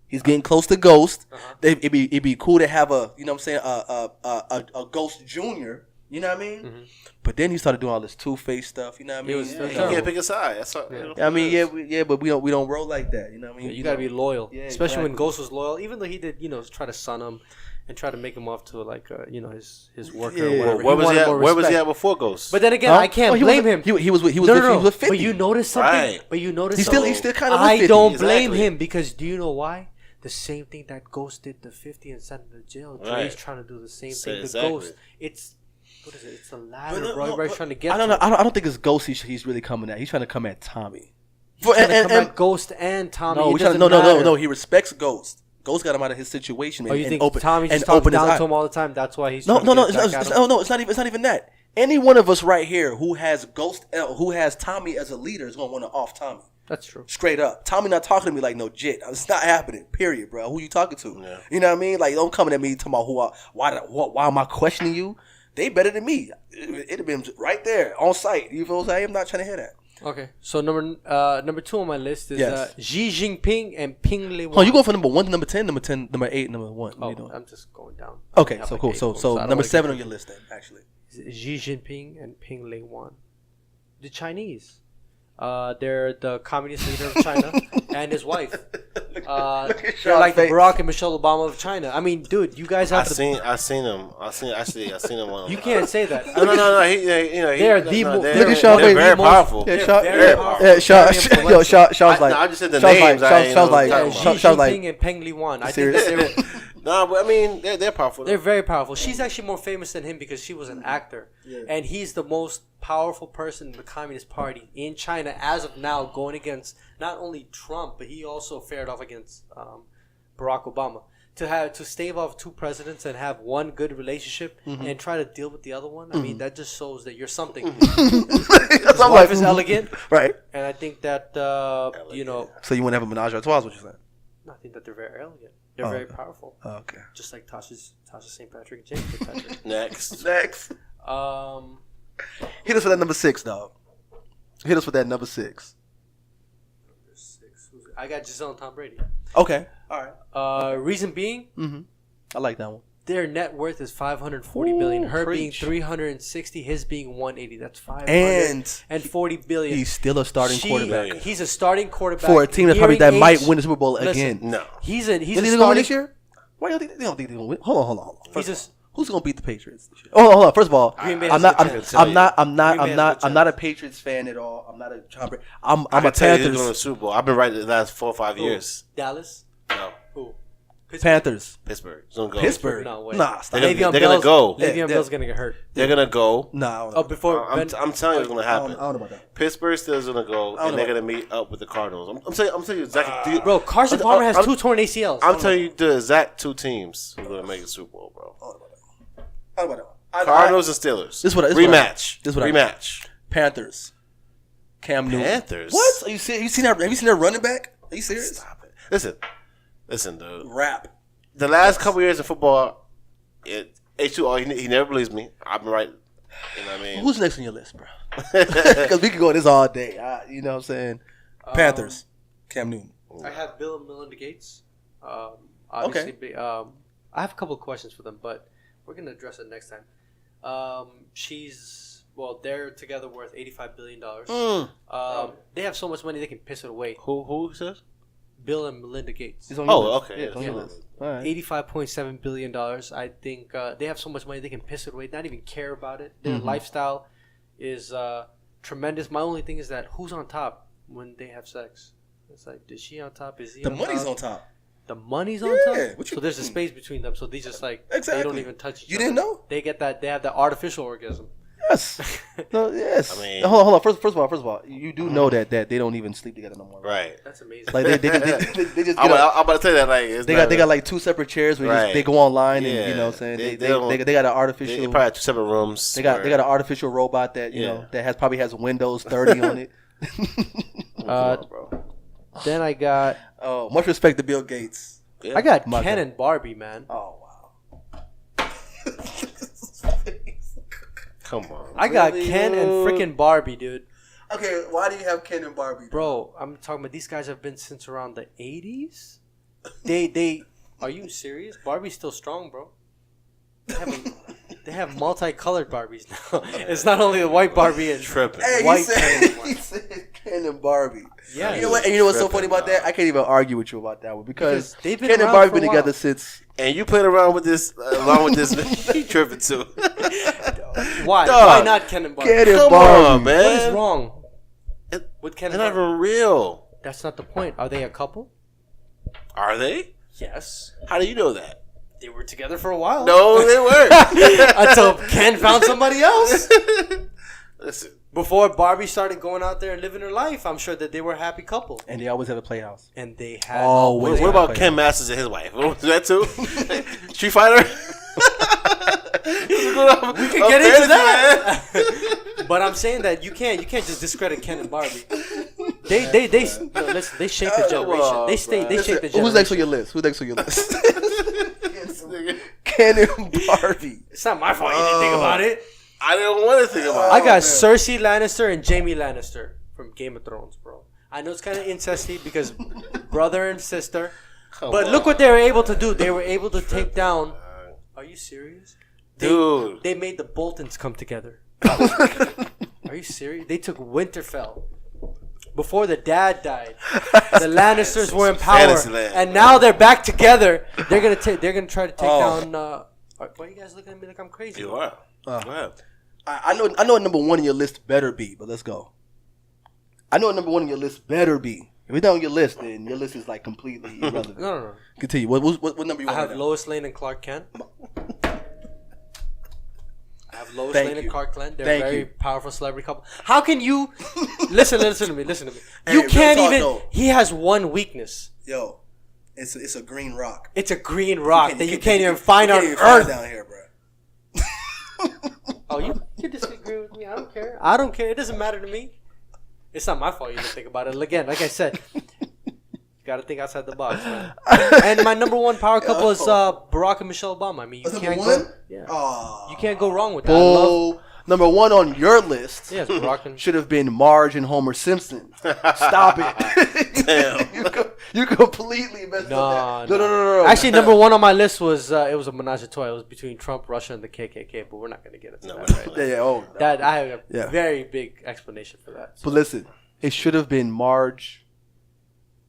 He's getting close to Ghost. It'd be cool to have a, you know what I'm saying, a Ghost Junior. You know what I mean? Mm-hmm. But then he started doing all this Two-Face stuff. You know what I mean? You can't pick a side. That's all. I mean, but we don't roll like that. You know what I mean? You gotta be loyal, especially when exactly. Ghost was loyal. Even though he did, try to sun him and try to make him off to like, his worker or whatever. Where was he at before Ghost? But then again, I can't blame him. He was with 50. But you notice something. Right. But you notice He's still kind of. I 50. don't blame Exactly. him because do you know why? The same thing that Ghost did to 50 and sent him to jail. Dre's Right. trying to do the same thing to Exactly. Ghost. What is it? It's a ladder, But bro. Everybody's trying to get. I don't know. to I don't think it's Ghost. He's really coming at. He's trying to come at Tommy. He's trying to come at Ghost and Tommy. No. He respects Ghost. Ghost got him out of his situation, man. Oh, you and think open, Tommy just and talks open his down eye. to him all the time? That's why he's No. trying to get back at him? It's not even that. Any one of us right here who has who has Tommy as a leader is gonna want to off Tommy. That's true. Straight up, Tommy not talking to me like no jit. It's not happening. Period, bro. Who you talking to? Yeah. You know what I mean? Like don't coming at me talking about why am I questioning you? They better than me. It'd have been right there on site. You feel what I'm saying? I'm not trying to hear that. Okay, so number 2 on my list is Xi Jinping and Ping Lei. Oh, you going for number 1 to number 10, number 8, number 1? Oh, you doing? I'm just going down. Okay, I have so like cool. 8 So of them, I don't number wanna 7 get on your list then, actually. Xi Jinping and Ping Lei. The Chinese. They're the communist leader of China and his wife. They're like the Barack and Michelle Obama of China. I mean, dude, you guys have I seen him. I seen him on. You can't say that. No. They're the most. Look at Shaun, They're baby. very powerful. Yeah, They're Shaun, very powerful. yeah, Shaun, Very yo, Shaun's like, I just said the Shaun's names. like, Shaun's like, Yeah, Xi Shaun's Jinping like, and Peng Lei. I think serious? that No, but I mean, they're powerful. they're very powerful. She's actually more famous than him because she was an actor. And he's the most powerful person in the Communist Party in China as of now, going against not only Trump, but he also fared off against Barack Obama. To stave off 2 presidents and have one good relationship and try to deal with the other one, I mean, that just shows that you're something. His wife is elegant. right. And I think that, So you want to have a menage a trois, what you saying? I think that they're very elegant. They're very powerful. Oh, okay. Just like Tasha St. Patrick and James St. Patrick. Next. Hit us with that number 6, dog. Hit us with that number 6. I got Giselle and Tom Brady. Okay. All right. Reason being, I like that one. their net worth is $540 billion. Her preach. being $360, his being $180. That's $540 billion. He's still a starting quarterback He's a starting quarterback for a team that might win the Super Bowl again. No. He's a They gonna win starting. this year? Why do they don't think they're gonna win? Hold on. He's Who's gonna beat the Patriots this year? Hold on. First of all, Green Bay I'm has not. a good chance. I'm not a Patriots fan at all. I'm not a Tom Brady. I'm I a can tell you who's going to Panthers. the Super Bowl. I've been right the last 4 or 5 years. Dallas. No. Who? Panthers. Pittsburgh. It's gonna go. Pittsburgh. No way. Nah, stop. They're Le'Veon gonna go. Le'Veon Bell's gonna get hurt. They're gonna go. Nah, I don't know. Oh, before I'm telling you it's gonna happen. I don't know about that. Pittsburgh still is gonna go, and they're gonna meet up with the Cardinals. I'm telling you exactly. Bro, Carson Palmer has 2 torn ACLs. I'm telling you the exact 2 teams who are gonna make the Super Bowl, bro. I don't know about that. Cardinals and Steelers. Rematch. Rematch. Panthers. Cam Newton. Panthers. What? Are you serious? Have you seen that running back? Are you serious? Stop it. Listen, dude. Rap. The last couple years of football, H2O, he never believes me. I've been right. You know what I mean? Who's next on your list, bro? Because we could go on this all day. You know what I'm saying? Panthers. Cam Newton. I have Bill and Melinda Gates. Obviously, I have a couple of questions for them, but we're gonna address it next time. They're together worth $85 billion. They have so much money they can piss it away. Who says? Bill and Melinda Gates. He's on your list. okay. Yeah, it's on your list. All right. $85.7 billion. I think they have so much money they can piss it away, not even care about it. Their lifestyle is tremendous. My only thing is that who's on top when they have sex? It's like, is she on top? Is he The on money's top? on top. The money's on top? What you So there's a mean? space between them. So these just like, Exactly. they don't even touch each You other. didn't know? They get that. They have the artificial orgasm. Yes. No, yes. I mean- hold on. First of all, you do know that they don't even sleep together no more. Right. That's amazing. Like they just get I'm up. about to tell you that. Like, it's They got like 2 separate chairs where Right. they go online and Yeah. you know what I'm saying They don't- they got an artificial. They probably have 2 separate rooms. They got an artificial robot that that probably has Windows 30 on it. bro. Then I got Much respect to Bill Gates. Yeah. I got My Ken God. and Barbie, man. Oh wow. Come on. I got Really, Ken and dude? freaking Barbie, dude. Okay, why do you have Ken and Barbie? Bro, I'm talking about these guys have been since around the 80s. They are you serious? Barbie's still strong, bro. They have multicolored Barbies now. It's not only the white Barbie and Tripping. Hey, white he said Ken and Barbie. Yeah. You know what? And you know what's so funny about that? I can't even argue with you about that one because they've been Ken and around Barbie for a been while. together since. And you played around with this, he tripping too. Why? Dog. Why not Ken and Barbie? Ken and Come Barbie. on, man. What is wrong with Ken They're and not Barbie? even real. That's not the point. Are they a couple? Are they? Yes. How do you know that? They were together for a while. No, they weren't. Until Ken found somebody else. Listen. Before Barbie started going out there and living her life, I'm sure that they were a happy couple. And they always have a playhouse. And they had Always. What about Ken Masters and his wife? What was that too? Street Fighter? We can get into that. But I'm saying that you can't just discredit Ken and Barbie. They shape the generation. They shape the generation. Who's next on your list? Who's next on your list? Ken and Barbie. It's not my fault you didn't think about it. I didn't want to think about I it. got Cersei Lannister and Jaime Lannister from Game of Thrones, bro. I know it's kind of incesty because brother and sister. But look what they were able to do. They were able to take down. Are you serious? Dude. They made the Boltons come together. Are you serious? They took Winterfell. Before the dad died, the Lannisters were in power, Fantasyland. and now they're back together. They're gonna try to take down. Why are you guys looking at me like I'm crazy? You are. Go ahead. I know what number one on your list better be, but let's go. I know what number one on your list better be. If it's not on your list, then your list is like completely irrelevant. No. Continue. What number you I want? have right Lois Lane and Clark Kent. I have Lois Thank Lane you. and Clark Kent. They're Thank a very you. powerful celebrity couple. How can you listen to me? Hey, You real can't talk, even. though. He has one weakness. now? Yo, it's a green rock. It's a green rock that you can't even find on even find Earth. down here, bro. Oh, you can disagree with me. I don't care. I don't care. It doesn't matter to me. It's not my fault you didn't think about it. Again, like I said, you got to think outside the box, man. And my number one power couple is Barack and Michelle Obama. I mean, you can't go. Yeah. Oh, You can't go wrong with that. I love, Bull. Number one on your list yes, Barack and should have been Marge and Homer Simpson. Stop it. Damn. You completely messed up that. No. Actually, number one on my list was it was a menage a trois. It was between Trump, Russia, and the KKK. But we're not going to get into that right now. Yeah, oh. That I have a Yeah. very big explanation for that. But listen, it should have been Marge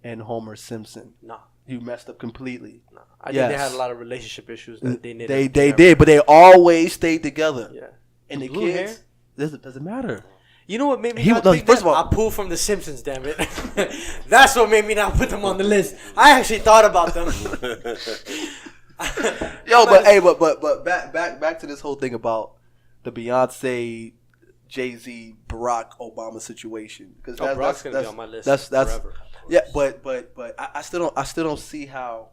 and Homer Simpson. No, You messed up completely. I think they Yes. had a lot of relationship issues that they needed. They did, but they always stayed together. Yeah. And the Blue kids, doesn't matter. You know what made me He- not no, think first that? of all- I pulled from The Simpsons, damn it. That's what made me not put them on the list. I actually thought about them. Yo, but back to this whole thing about the Beyonce, Jay-Z, Barack Obama situation because Barack's gonna be on my list That's forever. yeah, but I still don't see how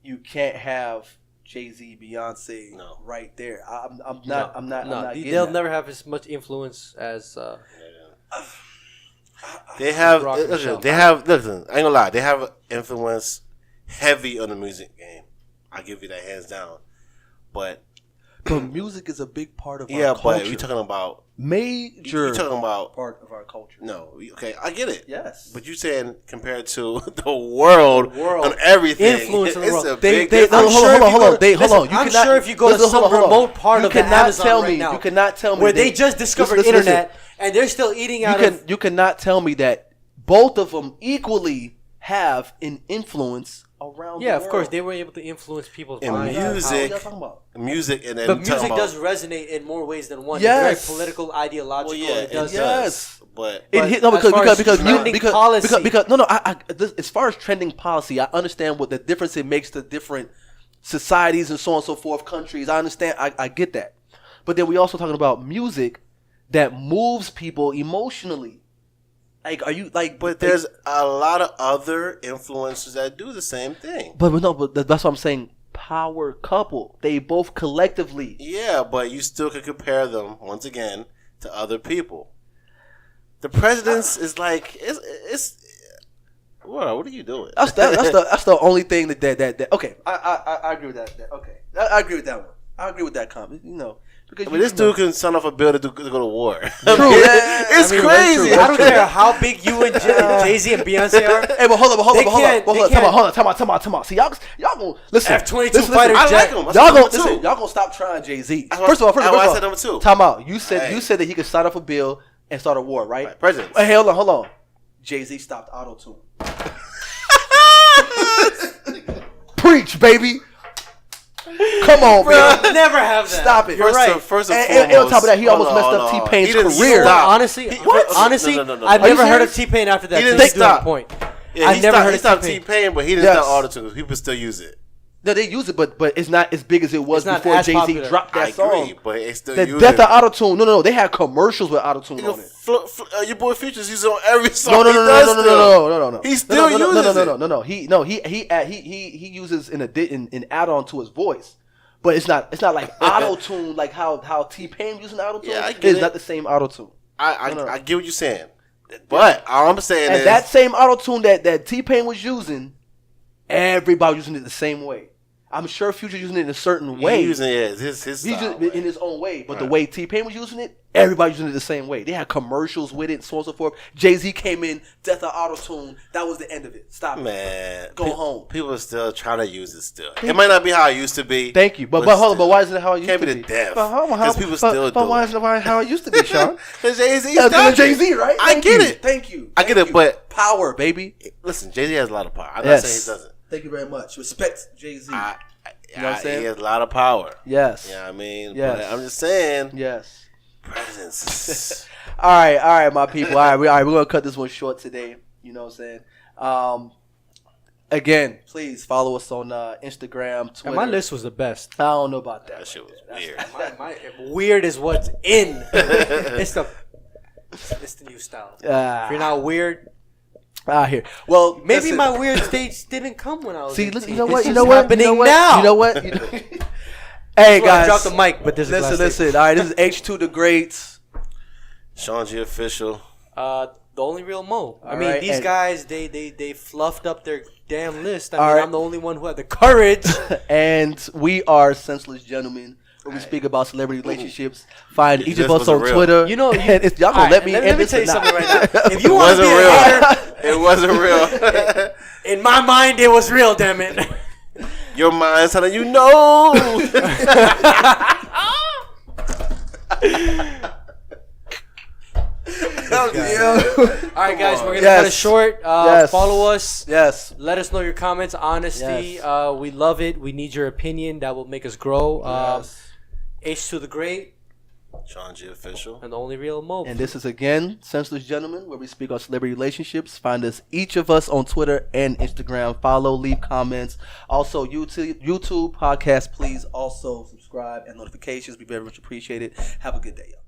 you can't have Jay-Z, Beyonce right there. I'm not. They'll never have as much influence as. They have, Barack and Michelle. listen, I ain't gonna lie, they have influence heavy on the music game. I'll give you that hands down. But music is a big part of our yeah, culture. but you're talking about major you're talking about part of our culture. no, okay, I get it. Yes, But you're saying compared to the world world. on everything, Influence in the it's world. a They, big no, difference. hold on. You I'm cannot- sure if you go to listen, some hold on. remote part You of the cannot Amazon tell right me. now, You cannot tell me where that- they just discovered listen, internet and they're still eating out of. You cannot tell me that both of them equally have an influence around. Yeah, the of world. course they were able to influence people's And minds. music- What y'all talking about? Music and then But talking music about, does resonate in more ways than one. Yes. It's very political, ideological. well, yeah, it does. Yes. but It But hit, no, as far as because trending policy- because no, as far as trending policy, I understand what the difference it makes to different societies and so on and so forth, countries. I understand, I get that, but then we also talking about music that moves people emotionally. Like, are you like? But there's a lot of other influencers that do the same thing. but that's what I'm saying. Power couple, they both collectively. Yeah, but you still could compare them once again to other people. The president's is like it's. What are you doing? That's the only thing that okay. I agree with that. Okay, I agree with that one. I agree with that comment. Because This dude can sign off a bill to go to war. True. It's crazy. I don't care how big you and Jay-Z and Beyonce are. Hey, but hold on. Time out. See, y'all gonna listen. F-22 fighter I jet. like him. Y'all gonna stop trying Jay-Z. First of all, I said number 2. Time out. You said that he could sign off a bill and start a war, right? President. Hey, hold on. Jay-Z stopped auto-tune. Preach, baby. Come on, man. Never have that. Stop it. You're right. First and And on top of that, he almost messed up T-Pain's career. Honestly, No. I've Are you never heard of serious? T-Pain after that. He didn't Just doing stop. a point. Yeah, I've never heard he of stopped T-Pain. T-Pain, but he didn't Yes. stop auto-tune. People still use it. No, they use it, but it's not as big as it was It's not before as Jay-Z popular. dropped that I song. agree, but it's still The using death it. of auto-tune. No. They had commercials with auto-tune on it. Your boy Future's using it on every song. No. He still uses it. No. He uses an add-on to his voice, but it's not like auto-tune like how T-Pain using auto-tune. Yeah, I get It's it. not the same auto-tune. I get what you're saying, but all I'm saying And is that same auto-tune that T-Pain was using, everybody using it the same way. I'm sure Future using it in a certain way. He's using it his He's style, just man. in his own way, but the Right. way T-Pain was using it, everybody using it the same way. They had commercials with it, so on and so forth. Jay-Z came in, death of auto-tune. That was the end of it. Stop it. Man, Go home. People are still trying to use it still. It might not be how it used to be. Thank you, but hold on. But why isn't it how it used Can't to be be? the death. But hold on, Because people still do why it. isn't it how it used to be, Sean? Because Jay-Z Jay-Z, right? I get it. Thank you. I get it, but power, baby. listen, Jay-Z has a lot of power. I'm Yes. not saying he doesn't. Thank you very much. Respect Jay-Z. You know what I'm saying? He has a lot of power. Yes. You know what I mean? Yes. But I'm just saying, Yes. presence. All right, my people. All right, we're gonna cut this one short today. You know what I'm saying? Again, please follow us on Instagram, Twitter. And my list was the best. I don't know about that. That shit was weird. Weird is what's in. It's the new style. If you're not weird, Here. Well, maybe listen. my weird stage didn't come when I was. See, 18. listen, you know what? It's You just know what? happening You know what? now. You know what? Hey That's why I guys, dropped the mic, but there's a glass listen. All right, this is H2 the Greats. Shaun G official. The only real Mo. I All mean, right, these and- guys, they fluffed up their damn list. I All mean, right. I'm the only one who had the courage. And we are Senseless Gentlemen, where we speak about celebrity relationships. Find each of This us wasn't on real. Twitter. You know, and it's, y'all gonna all let right, me let end me this tell or you not? something right now. If It you want to wasn't be a real. hater, It wasn't real. in my mind, it was real. Damn it. Your mind's telling you no. All right, guys, we're gonna cut it short. Yes. Follow us. Yes. Let us know your comments. Honesty. Yes. We love it. We need your opinion. That will make us grow. Yes. H2 the Great Shaun G official. and the only real Mo. And this is again Senseless Gentlemen, where we speak on celebrity relationships. Find us, each of us, on Twitter and Instagram. Follow, leave comments. Also, YouTube podcast. Please also subscribe and notifications. Be very much appreciated. Have a good day, y'all.